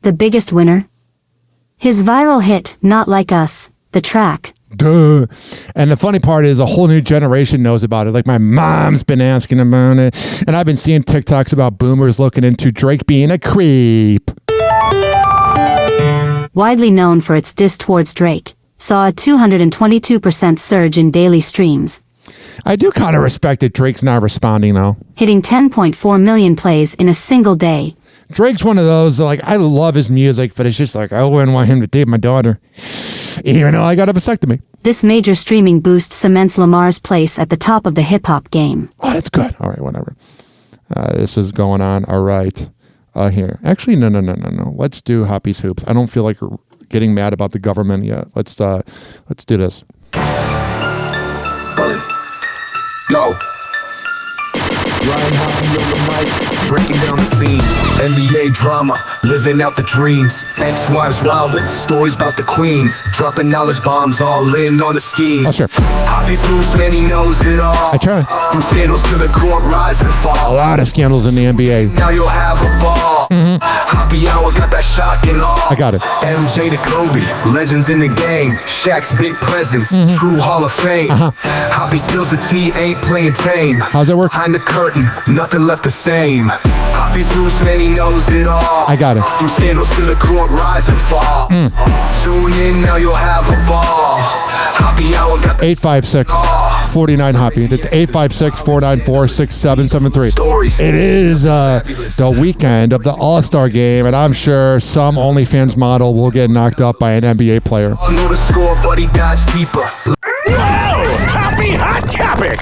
The biggest winner? His viral hit, Not Like Us, the track. Duh. And the funny part is a whole new generation knows about it. Like my mom's been asking about it. And I've been seeing TikToks about boomers looking into Drake being a creep. Widely known for its diss towards Drake, saw a 222% surge in daily streams, I do kind of respect that Drake's not responding, though. Hitting 10.4 million plays in a single day. Drake's one of those that, like, I love his music, but it's just like, I wouldn't want him to date my daughter, even though I got a vasectomy. This major streaming boost cements Lamar's place at the top of the hip-hop game. Oh, that's good. All right, whatever. This is going on. All right. Here. Actually, no. Let's do Hoppy's Hoops. I don't feel like getting mad about the government yet. Let's do this. Yo. Ryan Hoppe on the mic, breaking down the scene. NBA drama, living out the dreams. Ex-wives wildin', stories about the queens. Dropping knowledge bombs, all in on the scheme. Oh, sure. Hoppe's moves, man, he knows it all. I try. From scandals to the court, rise and fall. A lot of scandals in the NBA. Now you'll have a ball. Hoppe Hour got that shock and awe. I got it. MJ to Kobe, legends in the game. Shaq's big presence, true Hall of Fame. Hoppe spills the tea, ain't playing tame. How's that work? Behind the curtain, nothing left the same. Hoppe's roots, man, he knows it all. I got it. From scandals to the court, rise and fall. Tune in, now you'll have a ball. Hoppe Hour got 856-49 Hoppy. That's 856-494-6773. It is the weekend of the All-Star game, and I'm sure some OnlyFans model will get knocked up by an NBA player. I know the score, but he dives deeper. Happy Hot Topic!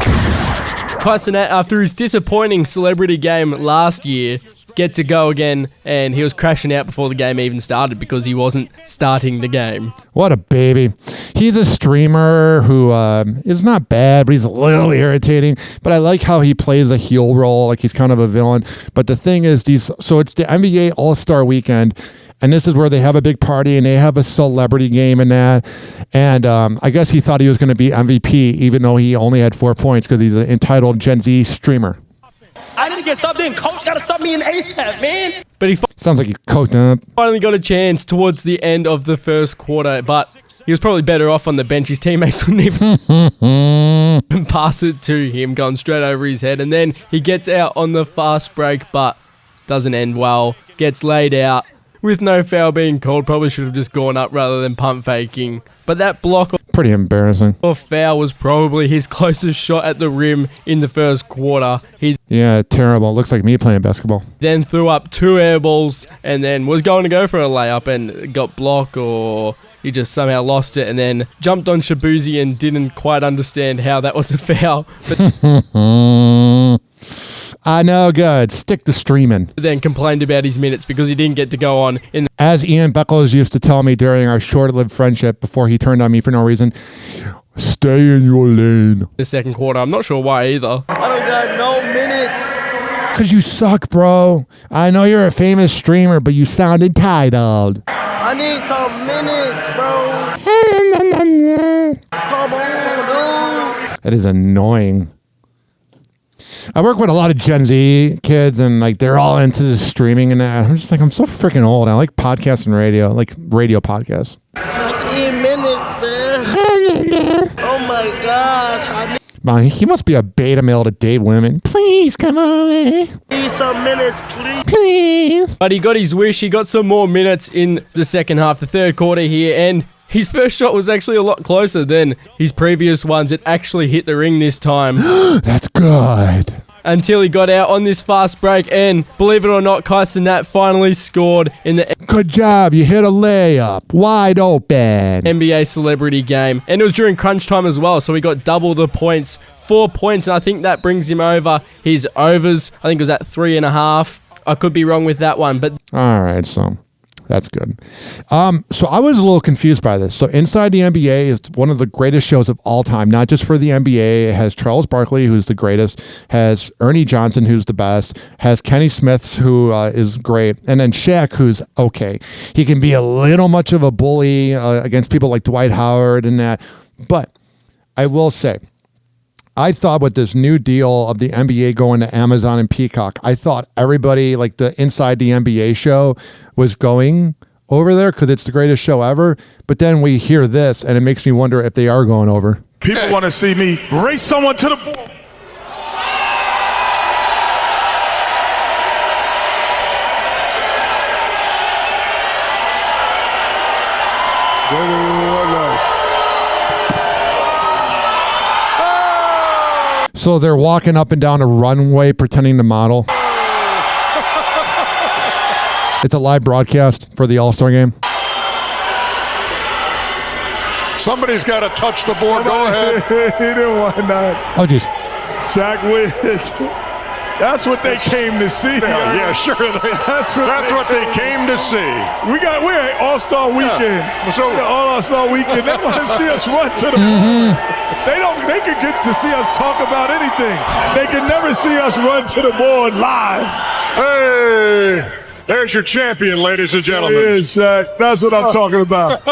Kourtnei, after his disappointing celebrity game last year, get to go again, and he was crashing out before the game even started because he wasn't starting the game. What a baby. He's a streamer who is not bad, but he's a little irritating. But I like how he plays a heel role, like he's kind of a villain. But the thing is, so it's the NBA All-Star Weekend, and this is where they have a big party and they have a celebrity game and that. And I guess he thought he was going to be MVP, even though he only had 4 points because he's an entitled Gen Z streamer. I need to get subbed in. Coach got to sub me in ASAP, man. But he sounds like he coked up. Finally got a chance towards the end of the first quarter, but he was probably better off on the bench. His teammates wouldn't even pass it to him, going straight over his head. And then he gets out on the fast break, but doesn't end well. Gets laid out with no foul being called. Probably should have just gone up rather than pump faking. But that block pretty embarrassing. Foul was probably his closest shot at the rim in the first quarter. Yeah, terrible. Looks like me playing basketball. Then threw up 2 air balls and then was going to go for a layup and got blocked, or he just somehow lost it and then jumped on Shabuzi and didn't quite understand how that was a foul. I know, good. Stick to streaming. Then complained about his minutes because he didn't get to go on. As Ian Beckles used to tell me during our short-lived friendship before he turned on me for no reason, stay in your lane. The second quarter, I'm not sure why either. I don't got no minutes. Because you suck, bro. I know you're a famous streamer, but you sound entitled. I need some minutes, bro. Come on, dude. That is annoying. I work with a lot of Gen Z kids, and like they're all into the streaming and that. I'm just like, I'm so freaking old. I like podcasts and radio, like radio podcasts. I need minutes, man. Oh my gosh. Man, he must be a beta male to date women. Please, come on, man. Need some minutes, please. Please. But he got his wish. He got some more minutes in the second half, the third quarter here, and his first shot was actually a lot closer than his previous ones. It actually hit the ring this time. That's good. Until he got out on this fast break, and believe it or not, Kourtnei finally scored in the good job. You hit a layup. Wide open. NBA celebrity game. And it was during crunch time as well, so he got double the points. 4 points, and I think that brings him over his overs. I think it was at 3.5. I could be wrong with that one, but all right, so that's good. So I was a little confused by this. So Inside the NBA is one of the greatest shows of all time, not just for the NBA. It has Charles Barkley, who's the greatest, has Ernie Johnson, who's the best, has Kenny Smith, who is great, and then Shaq, who's okay. He can be a little much of a bully against people like Dwight Howard and that. But I will say, I thought with this new deal of the NBA going to Amazon and Peacock, I thought everybody, like the Inside the NBA show, was going over there because it's the greatest show ever. But then we hear this, and it makes me wonder if they are going over. People want to see me race someone to the ball. So they're walking up and down a runway pretending to model. It's a live broadcast for the All-Star game. Somebody's got to touch the board. Go ahead. He didn't want that. Oh, jeez. Zach Witt. That's what they came to see. Yeah, sure. That's what they came to see. We're at All-Star Weekend. Yeah. So All-Star Weekend. They want to see us run to the board. They can get to see us talk about anything. They can never see us run to the board live. Hey, there's your champion, ladies and gentlemen. There is, Zach. That's what I'm talking about.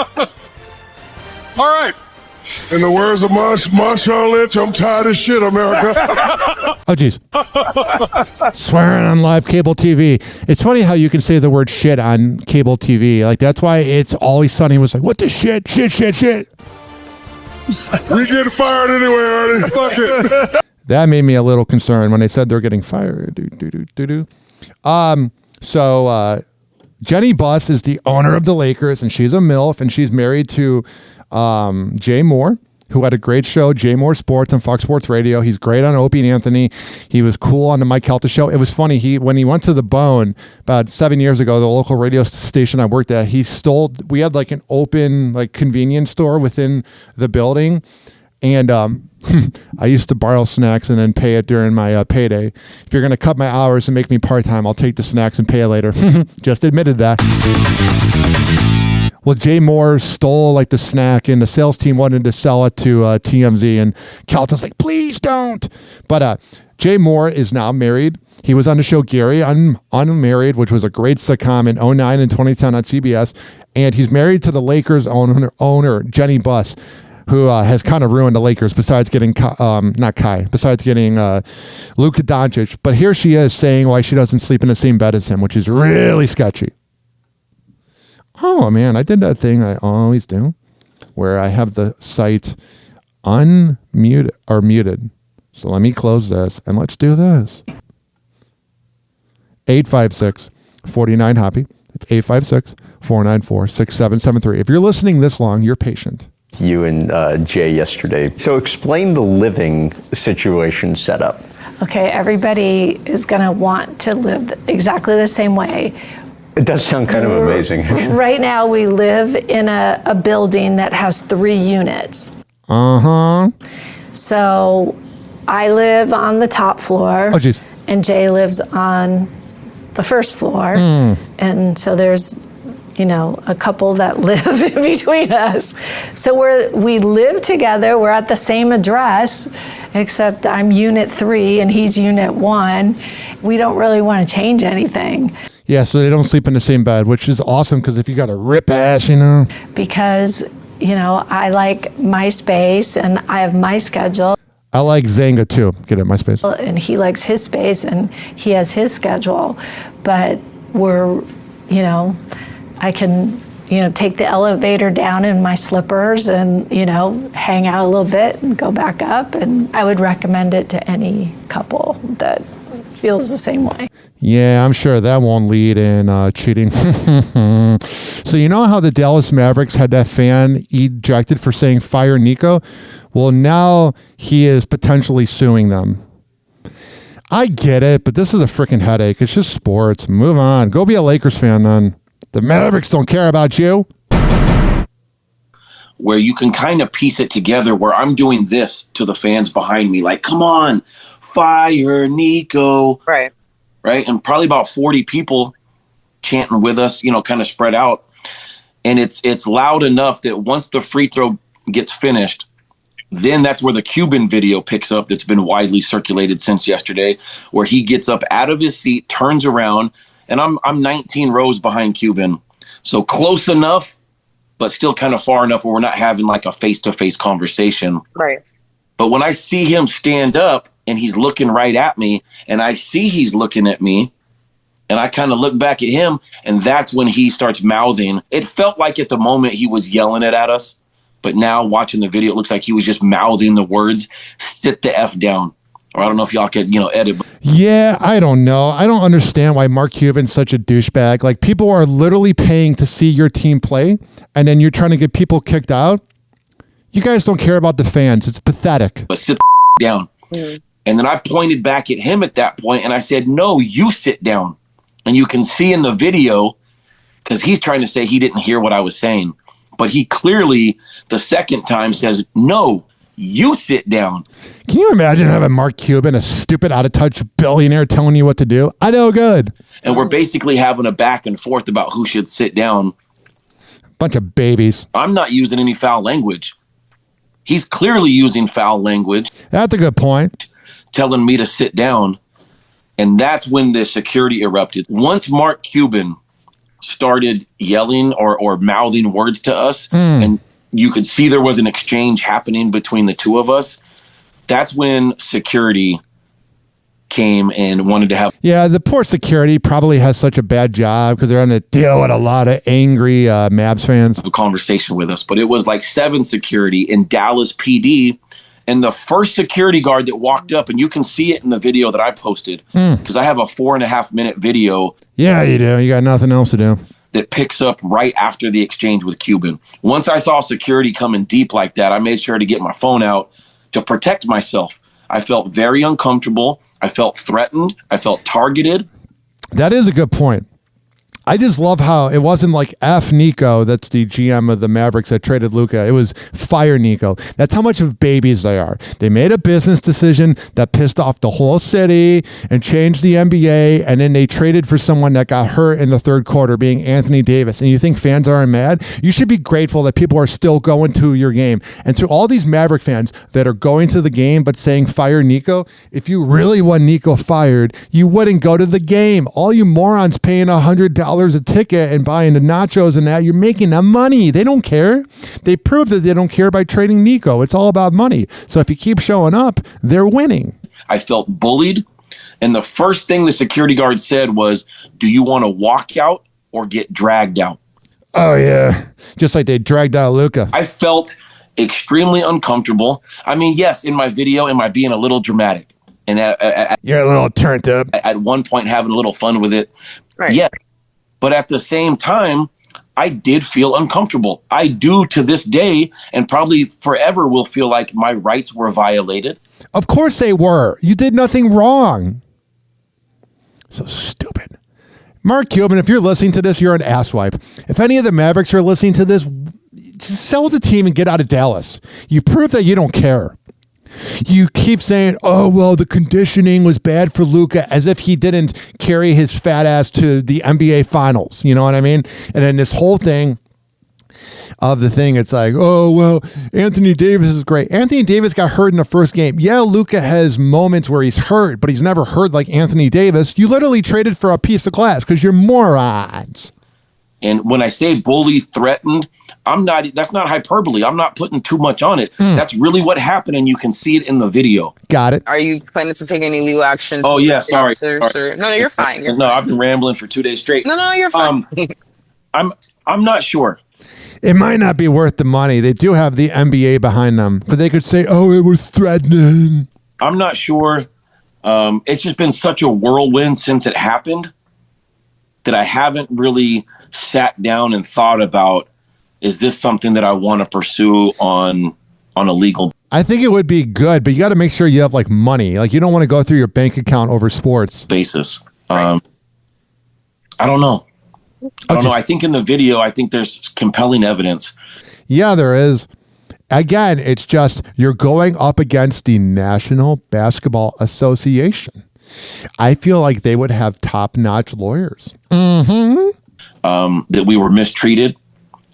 All right. In the words of Marshawn Lynch, I'm tired of shit, America. Oh, jeez. Swearing on live cable TV. It's funny how you can say the word shit on cable TV. Like, that's why It's Always Sunny was like, what the shit? Shit. We get fired anyway, Ernie. Fuck it. That made me a little concerned when they said they're getting fired. So Jenny Buss is the owner of the Lakers, and she's a MILF, and she's married to Jay Moore, who had a great show, Jay Moore Sports on Fox Sports Radio. He's great on Opie and Anthony. He was cool on the Mike Calta show. It was funny. When he went to the Bone about 7 years ago, the local radio station I worked at, we had like an open like convenience store within the building. And I used to borrow snacks and then pay it during my payday. If you're going to cut my hours and make me part-time, I'll take the snacks and pay it later. Just admitted that. Well, Jay Moore stole like the snack, and the sales team wanted to sell it to TMZ, and Calta's like, please don't. But Jay Moore is now married. He was on the show Gary Unmarried, which was a great sitcom in 2009 and 2010 on CBS, and he's married to the Lakers owner Jenny Buss, who has kind of ruined the Lakers besides getting Luka Doncic. But here she is saying why she doesn't sleep in the same bed as him, which is really sketchy. Oh, man, I did that thing I always do where I have the site unmuted or muted. So let me close this and let's do this. 856-49-HOPPY. It's 856-494-6773. If you're listening this long, you're patient. You and Jay yesterday. So explain the living situation setup. Okay, everybody is going to want to live exactly the same way. It does sound kind of amazing. Right now, we live in a building that has 3 units. Uh-huh. So I live on the top floor, and Jay lives on the first floor. And so there's, a couple that live in between us. So we live together. We're at the same address, except I'm unit 3 and he's unit 1. We don't really want to change anything. Yeah, so they don't sleep in the same bed, which is awesome because if you got a rip ass, Because, I like my space and I have my schedule. I like Zanga too. Get it, my space. And he likes his space and he has his schedule. But I can, take the elevator down in my slippers and, hang out a little bit and go back up. And I would recommend it to any couple that feels the same way. Yeah, I'm sure that won't lead in cheating. So you know how the Dallas Mavericks had that fan ejected for saying fire Nico? Well, now he is potentially suing them. I get it, but this is a freaking headache. It's just sports. Move on. Go be a Lakers fan then. The Mavericks don't care about you. Where you can kind of piece it together where I'm doing this to the fans behind me. Like, come on, fire Nico. Right. Right. And probably about 40 people chanting with us, kind of spread out. And it's loud enough that once the free throw gets finished, then that's where the Cuban video picks up that's been widely circulated since yesterday, where he gets up out of his seat, turns around, and I'm 19 rows behind Cuban. So close enough, but still kind of far enough where we're not having like a face-to-face conversation. Right. But when I see him stand up and he's looking right at me and I see he's looking at me and I kind of look back at him and that's when he starts mouthing. It felt like at the moment he was yelling it at us, but now watching the video, it looks like he was just mouthing the words, sit the F down. Or I don't know if y'all could, edit. Yeah, I don't know. I don't understand why Mark Cuban's such a douchebag. Like, people are literally paying to see your team play, and then you're trying to get people kicked out. You guys don't care about the fans. It's pathetic. But sit down. And then I pointed back at him at that point and I said, no, you sit down. And you can see in the video, because he's trying to say he didn't hear what I was saying, but he clearly the second time says, no, you sit down. Can you imagine having Mark Cuban, a stupid, out-of-touch billionaire, telling you what to do? I know good. And we're basically having a back and forth about who should sit down. Bunch of babies. I'm not using any foul language. He's clearly using foul language. That's a good point. Telling me to sit down. And that's when the security erupted. Once Mark Cuban started yelling or mouthing words to us, and you could see there was an exchange happening between the two of us, that's when security came and wanted to have... Yeah, the poor security probably has such a bad job because they're on to deal with a lot of angry Mavs fans. A conversation with us, but it was like 7 security in Dallas PD, and the first security guard that walked up, and you can see it in the video that I posted, because I have a 4.5-minute video. Yeah, you do. You got nothing else to do. That picks up right after the exchange with Cuban. Once I saw security coming deep like that, I made sure to get my phone out to protect myself. I felt very uncomfortable. I felt threatened. I felt targeted. That is a good point. I just love how it wasn't like F Nico, that's the GM of the Mavericks that traded Luka. It was fire Nico. That's how much of babies they are. They made a business decision that pissed off the whole city and changed the NBA, and then they traded for someone that got hurt in the third quarter, being Anthony Davis. And you think fans aren't mad? You should be grateful that people are still going to your game. And to all these Maverick fans that are going to the game but saying fire Nico, if you really want Nico fired, you wouldn't go to the game. All you morons paying $100 a ticket and buying the nachos and that, you're making them money. They don't care. They prove that they don't care by trading Nico. It's all about money. So if you keep showing up, they're winning. I felt bullied. And the first thing the security guard said was, do you want to walk out or get dragged out? Oh, yeah. Just like they dragged out Luka. I felt extremely uncomfortable. I mean, yes, in my video, am I being a little dramatic? And you're a little turned up. At one point, having a little fun with it. Right. Yeah. But at the same time, I did feel uncomfortable. I do to this day, and probably forever will feel like my rights were violated. Of course they were. You did nothing wrong. So stupid. Mark Cuban, if you're listening to this, you're an asswipe. If any of the Mavericks are listening to this, just sell the team and get out of Dallas. You prove that you don't care. You keep saying, oh, well, the conditioning was bad for Luka, as if he didn't carry his fat ass to the NBA finals. You know what I mean? And then this whole thing of the thing, it's like, oh, well, Anthony Davis is great. Anthony Davis got hurt in the first game. Yeah, Luka has moments where he's hurt, but he's never hurt like Anthony Davis. You literally traded for a piece of glass because you're morons. And when I say bully, threatened, that's not hyperbole. I'm not putting too much on it. That's really what happened, and you can see it in the video. Got it. Are you planning to take any legal action? Oh, yeah, sorry. No, you're fine. No, I've been rambling for 2 days straight. No, you're fine. I'm not sure. It might not be worth the money. They do have the NBA behind them, because they could say, oh, it was threatening. I'm not sure. It's just been such a whirlwind since it happened that I haven't really sat down and thought about, is this something that I want to pursue on a legal I think it would be good, but you got to make sure you have like money. Like you don't want to go through your bank account over sports basis. I don't know. I don't know. I think in the video, I think there's compelling evidence. Yeah, there is. Again, it's just you're going up against the National Basketball Association. I feel like they would have top-notch lawyers. That we were mistreated,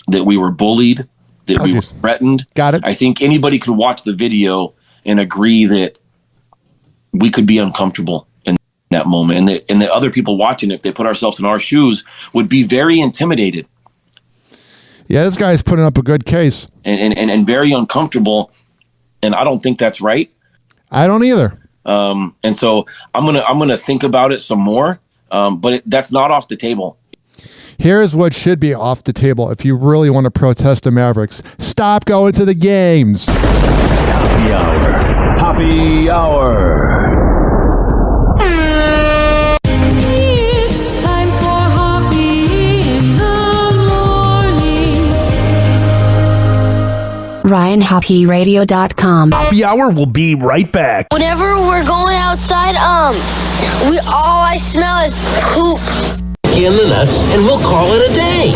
that we were bullied, that we were threatened. Got it. I think anybody could watch the video and agree that we could be uncomfortable in that moment, and that other people watching it, if they put ourselves in our shoes, would be very intimidated. Yeah, this guy's putting up a good case. And very uncomfortable, and I don't think that's right. I don't either. And so I'm gonna think about it some more, but that's not off the table. Here's what should be off the table if you really want to protest the Mavericks. Stop going to the games. Happy Hour. Happy Hour. It's time for Hoppe in the morning. RyanHappyRadio.com. Happy Hour will be right back. Whenever we're going outside, all I smell is poop. In the nuts, and we'll call it a day.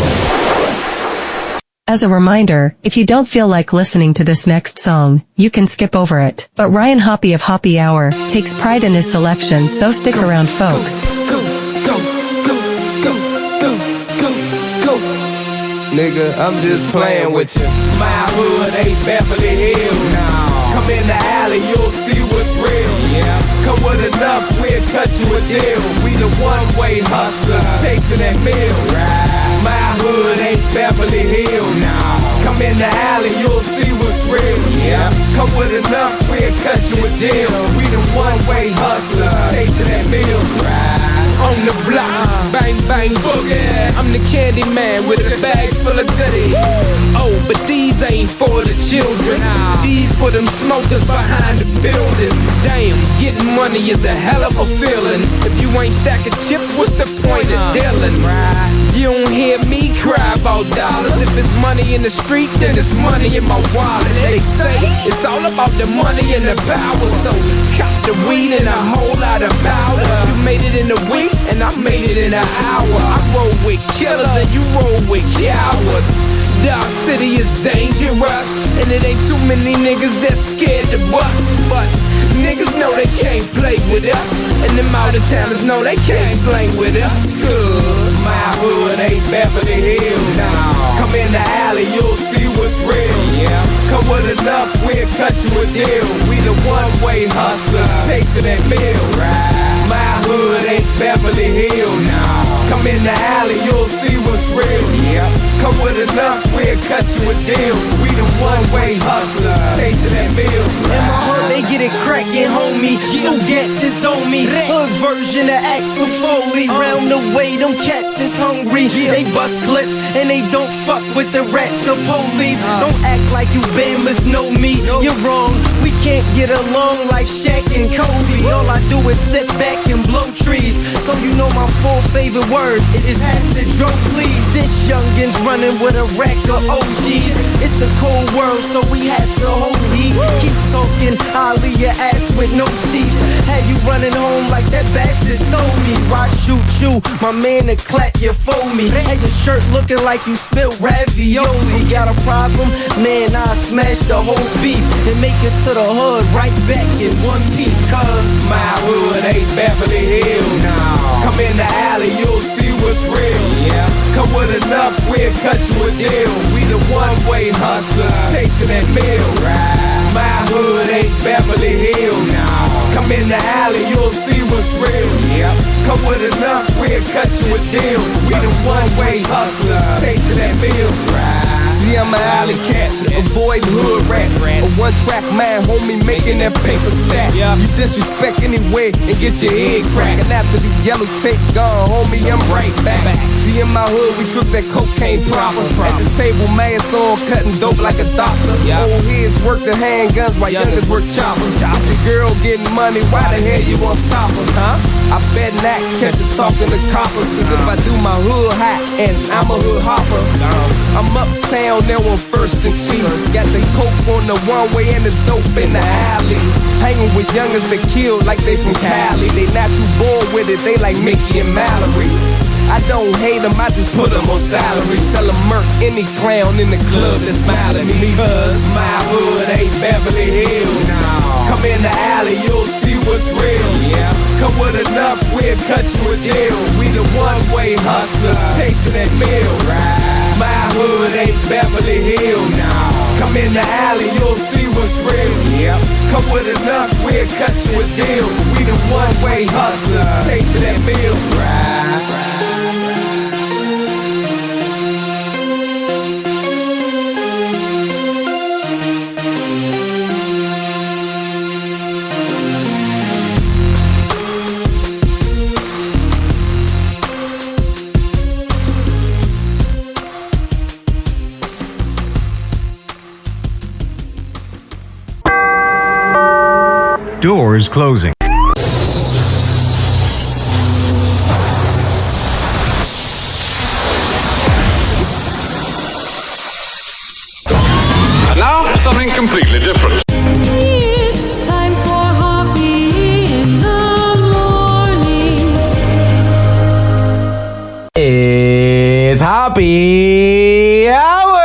As a reminder, if you don't feel like listening to this next song, you can skip over it. But Ryan Hoppe of Happy Hour takes pride in his selection, so stick around, folks. Nigga, I'm just playing with you. My hood ain't Beverly Hills. No. Come in the alley, you'll see what's real. Yeah. Come with enough, we'll cut you a deal. We the one-way hustler, chasing that meal. Right. My hood ain't Beverly Hills. No. Come in the alley, you'll see what's real. Yeah. Come with enough, we'll cut you a deal. We the one-way hustler, chasing that meal. Right. On the block, bang bang boogie. I'm the candy man with a bag full of goodies. Oh, but these ain't for the children. These for them smokers behind the building. Damn, getting money is a hell of a feeling. If you ain't stacking chips, what's the point of dealing? You don't hear me cry about dollars. If it's money in the street, then it's money in my wallet. They say it's all about the money and the power. So cop the weed and a whole lot of powder. You made it in a week and I made it in an hour. I roll with killers and you roll with cowards. Dark City is dangerous, and it ain't too many niggas that's scared to bust. But niggas know they can't play with us, and them out-of-towners know they can't slang with us. Cause my hood ain't Beverly Hills. No. Come in the alley, you'll see what's real. Yeah. Come with enough, we'll cut you a deal. We the one-way hustler, chasing that meal. Right. My hood ain't Beverly Hills. No. Come in the alley, you'll see what's real. Yeah. Come with enough, we'll cut you a deal. We the one-way hustler, chasing that meal. In my hood, they get it crackin', homie. So gats is on me. Hood version of Axel Foley. Round the way, them cats is hungry. They bust clips and they don't fuck with the rats or police. Don't act like you Bama's know me. You're wrong. We can't get along like Shaq and Kobe. All I do is sit back and blow trees. So you know my 4 favorite words is acid, dro, please. This youngin's running with a rack of OGs. It's a cold world, so we have to hold heat. Keep talking, I'll leave your ass with no teeth. Had you running home like that bastard stole me. Why shoot you? My man to clap you for me. Had your shirt looking like you spilled ravioli. Got a problem? Man, I smash the whole beef and make it to the hood right back in one piece. Cause my hood ain't Beverly Hills. No. Come in the alley, you'll see what's real. Yeah. Come with enough, we'll cut you a deal. We the one-way hustler, chasing that meal. Right. My hood ain't Beverly Hills. No. Come in the alley, you'll see what's real. Yeah. Come with enough, we'll cut you a deal. We the one-way hustler, chasing that meal. Right. See, I'm an alley cat, avoid hood rat. A one-track man, homie, making that paper stack. You disrespect anyway and get your head cracked. And after the yellow tape gone, homie, I'm right back. See, in my hood, we cook that cocaine proper. At the table, man, it's all cutting dope like a doctor. Old heads work the handguns while youngers work choppers. If the girl getting money, why the hell you won't stop her, huh? I bet not catch her talking to coppers. Cause if I do my hood hot and I'm a hood hopper, I'm uptown now on First and T. Got the coke on the one-way and the dope in the alley. Hanging with youngers that kill like they from Cali. They natural born with it, they like Mickey and Mallory. I don't hate them, I just put them on salary. Tell them murk any clown in the club that smile at me. Cause my hood ain't Beverly Hills. No. Come in the alley, you'll see what's real. Yeah. Come with enough, we'll cut you a deal. We the one-way hustler, chasing that meal. Right. My hood ain't Beverly Hills. No. Come in the alley, you'll see what's real. Yeah. Come with enough, we'll cut you a deal. We the one-way hustler, chasing that meal. Right. Doors closing. Now, some Happy Hour!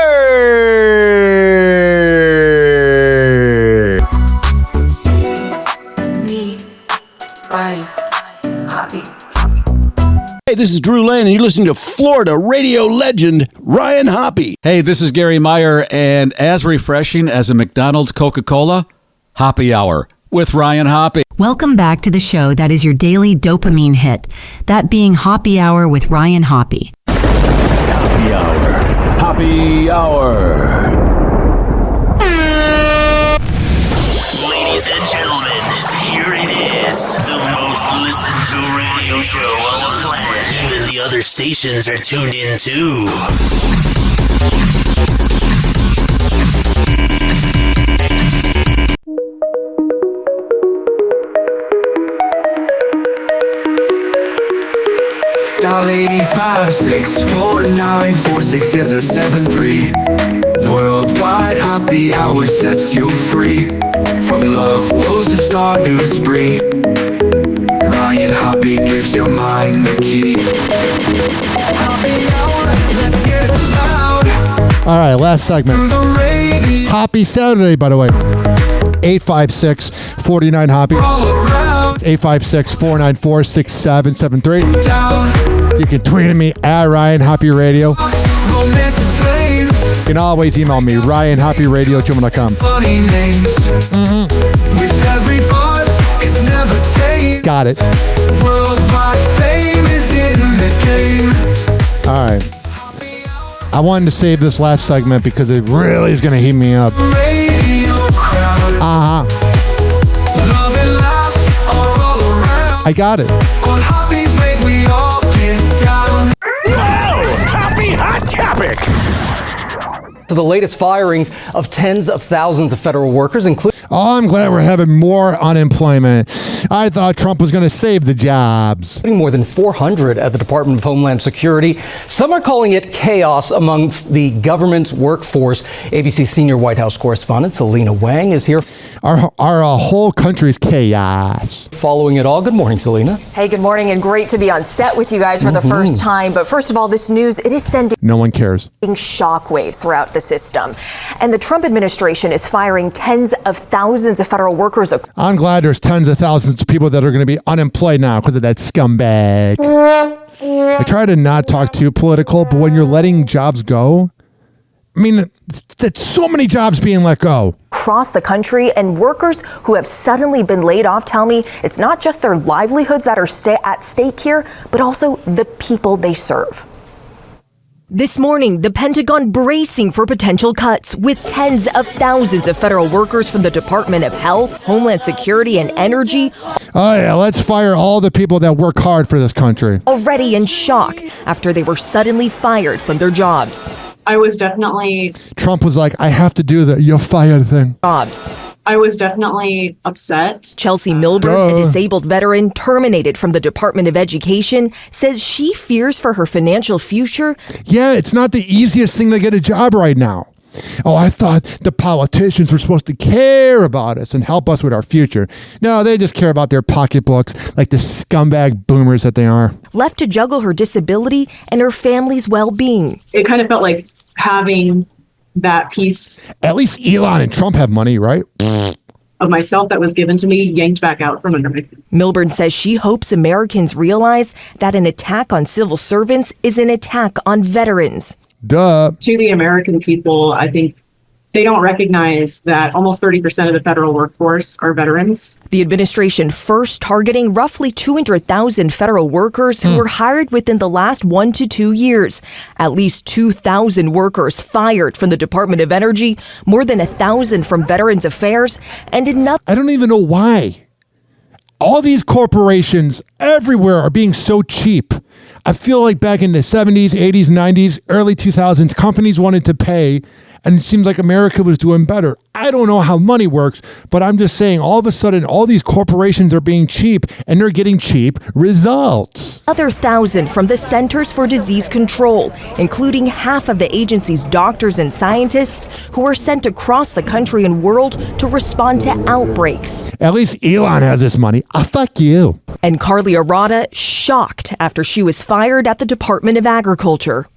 Hey, this is Drew Lane, and you're listening to Florida radio legend Ryan Hoppe. Hey, this is Gary Meyer, and as refreshing as a McDonald's Coca-Cola, Happy Hour with Ryan Hoppe. Welcome back to the show that is your daily dopamine hit, that being Happy Hour with Ryan Hoppe. Happy Hour. Happy Hour. Ladies and gentlemen, here it is, the most listened to radio show on the planet. Even the other stations are tuned in too. Dial 856-494-6773. Worldwide Happy Hour sets you free. From love woes to star news spree. Ryan Hoppe gives your mind the key. Happy Hour, let's get loud. All right, last segment. Happy Saturday, by the way. 856-49-HOPPY. 856-494-6773. You can tweet at me at Ryan Hoppe Radio. You can always email me, RyanHoppeRadio@gmail.com. With every buzz, it's never tamed. Got it. Worldwide fame is in the game. All right. I wanted to save this last segment because it really is going to heat me up. Uh-huh. Love and laughs are all around. I got it. On Hoppies make we all get down. Wow! Happy hot topic! To the latest firings of tens of thousands of federal workers, including... Oh, I'm glad we're having more unemployment. I thought Trump was going to save the jobs. More than 400 at the Department of Homeland Security. Some are calling it chaos amongst the government's workforce. ABC senior White House correspondent Selena Wang is here. Our whole country's chaos. Following it all. Good morning, Selena. Hey, good morning, and great to be on set with you guys for the first time. But first of all, this news, it is sending no one cares. Shockwaves throughout the system. And the Trump administration is firing tens of thousands of federal workers. I'm glad there's tens of thousands of people that are going to be unemployed now because of that scumbag. I try to not talk too political, but when you're letting jobs go, I mean, it's so many jobs being let go. Across the country, and workers who have suddenly been laid off tell me it's not just their livelihoods that are at stake here, but also the people they serve. This morning, the Pentagon bracing for potential cuts, with tens of thousands of federal workers from the Department of Health, Homeland Security, and Energy. Oh yeah, let's fire all the people that work hard for this country. Already in shock after they were suddenly fired from their jobs. I was definitely... Trump was like, I have to do the you're fired thing. Jobs. I was definitely upset. Chelsea Milburn, a disabled veteran terminated from the Department of Education, says she fears for her financial future. Yeah, it's not the easiest thing to get a job right now. Oh, I thought the politicians were supposed to care about us and help us with our future. No, they just care about their pocketbooks like the scumbag boomers that they are. Left to juggle her disability and her family's well-being. It kind of felt like having that piece. At least Elon and Trump have money, right? Of myself that was given to me yanked back out from under me. Milburn says she hopes Americans realize that an attack on civil servants is an attack on veterans. Duh. To the American people, I think they don't recognize that almost 30% of the federal workforce are veterans. The administration first targeting roughly 200,000 federal workers who were hired within the last 1 to 2 years. At least 2,000 workers fired from the Department of Energy, more than 1,000 from Veterans Affairs, and another. I don't even know why. All these corporations everywhere are being so cheap. I feel like back in the 70s, 80s, 90s, early 2000s, companies wanted to pay, and it seems like America was doing better. I don't know how money works, but I'm just saying all of a sudden all these corporations are being cheap, and they're getting cheap results. Another 1,000 from the Centers for Disease Control, including half of the agency's doctors and scientists who are sent across the country and world to respond to outbreaks. At least Elon has this money. Fuck you. And Carly Arata shocked after she was fired at the Department of Agriculture.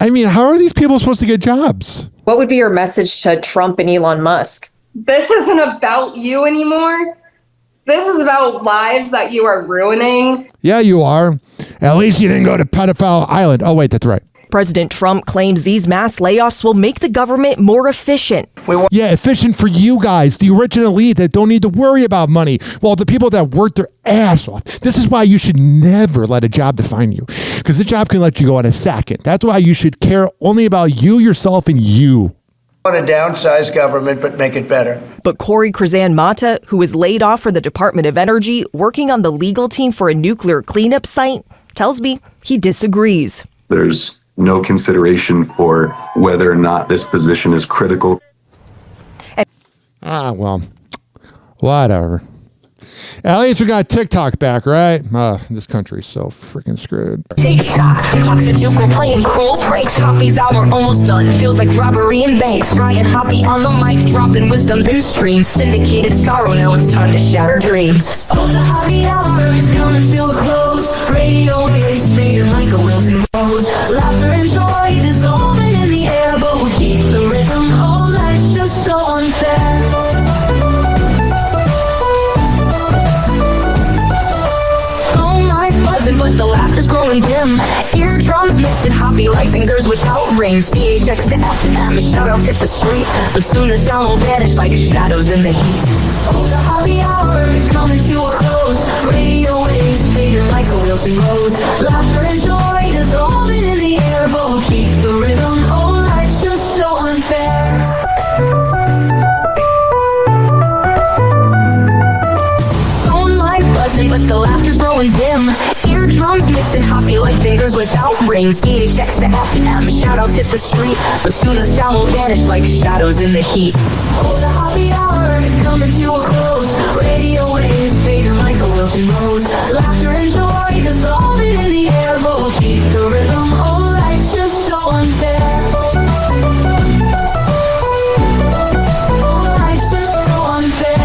I mean, how are these people supposed to get jobs? What would be your message to Trump and Elon Musk? This isn't about you anymore. This is about lives that you are ruining. Yeah, you are. At least you didn't go to Pedophile Island. Oh, wait, that's right. President Trump claims these mass layoffs will make the government more efficient. Yeah, efficient for you guys, the rich and elite that don't need to worry about money. Well, the people that work their ass off. This is why you should never let a job define you, because the job can let you go in a second. That's why you should care only about you, yourself, and you. Want to downsize government, but make it better. But Corey Krzan-Mata, who was laid off from the Department of Energy, working on the legal team for a nuclear cleanup site, tells me he disagrees. There's no consideration for whether or not this position is critical. Well, whatever. At least we got TikTok back, right? This country's so freaking screwed. TikTok, clocks and joke, playing cruel pranks. Hoppy's hour almost done. Feels like robbery in banks. Ryan Hoppe on the mic, dropping wisdom in streams. Syndicated sorrow, now it's time to shatter dreams. Oh, the Hoppe hour is coming to a close. Radio waves fading like a wilting rose. Laughter and joy dissolving in the air, but we'll keep the rhythm. Oh, life's just so unfair. But the laughter's growing dim. Eardrums mixing Hoppe like fingers without rings. DHX to FM, shoutouts hit the street, but soon the sound will vanish like shadows in the heat. Oh, the Hoppe hour is coming to a close. Radio waves fading like a wilting rose. Laughter and joy dissolving in the air, but we'll keep the rhythm. Oh, life's just so unfair. Phone lines buzzing, but the laughter's growing dim. Eardrums mixing Hoppe like fingers without rings. DHX to FM, shoutouts hit the street, but soon the sound will vanish like shadows in the heat. Oh, the Hoppe hour is coming to a close. Radio waves fading like a wilting rose. Laughter and joy dissolving in the air, but we'll keep the rhythm. Oh, life's just so unfair. Oh, life's just so unfair.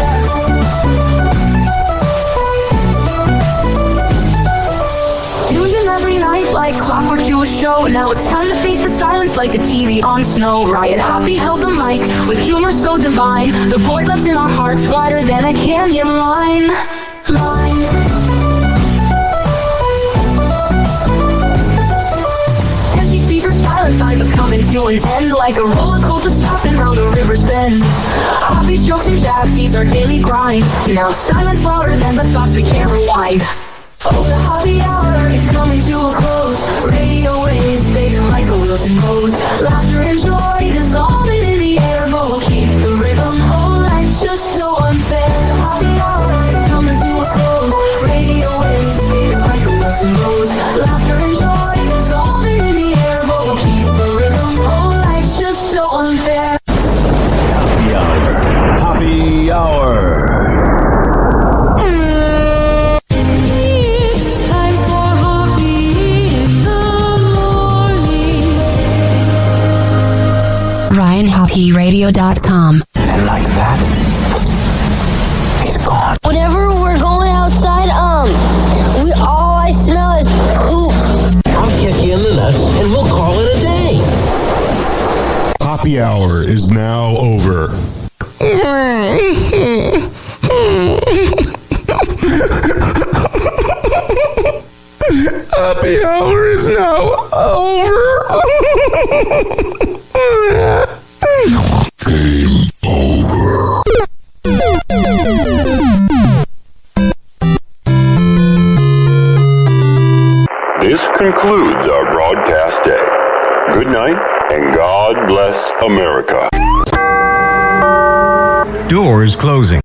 Every night like clockwork to a show. Now it's time to face the silence like the TV on snow. Ryan Hoppe held the mic with humor so divine. The void left in our hearts wider than a canyon line. Empty speakers, silent time, but coming to an end like a roller coaster stopping round the river's bend. Hoppe's jokes and jabs, these are daily grind. Now silence louder than the thoughts we can't rewind. Oh, the Hoppe hour is coming to a close. Radio waves fading like a wilting rose. Laughter and joy dissolving in the air, but we'll keep the rhythm. Oh, life's just so unfair. The Hoppe hour is coming to a close. Radio waves fading like a wilting rose. Laughter and joy dissolving in the air, but we'll keep the rhythm. Oh, life's just so unfair. Happy hour. Happy hour. RyanHoppeRadio.com. And like that, he's gone. Whenever we're going outside, all I smell is poop. I'll kick you in the nuts and we'll call it a day. Happy hour is now over. Happy hour is now over. Game over. This concludes our broadcast day. Good night and God bless America. Doors closing.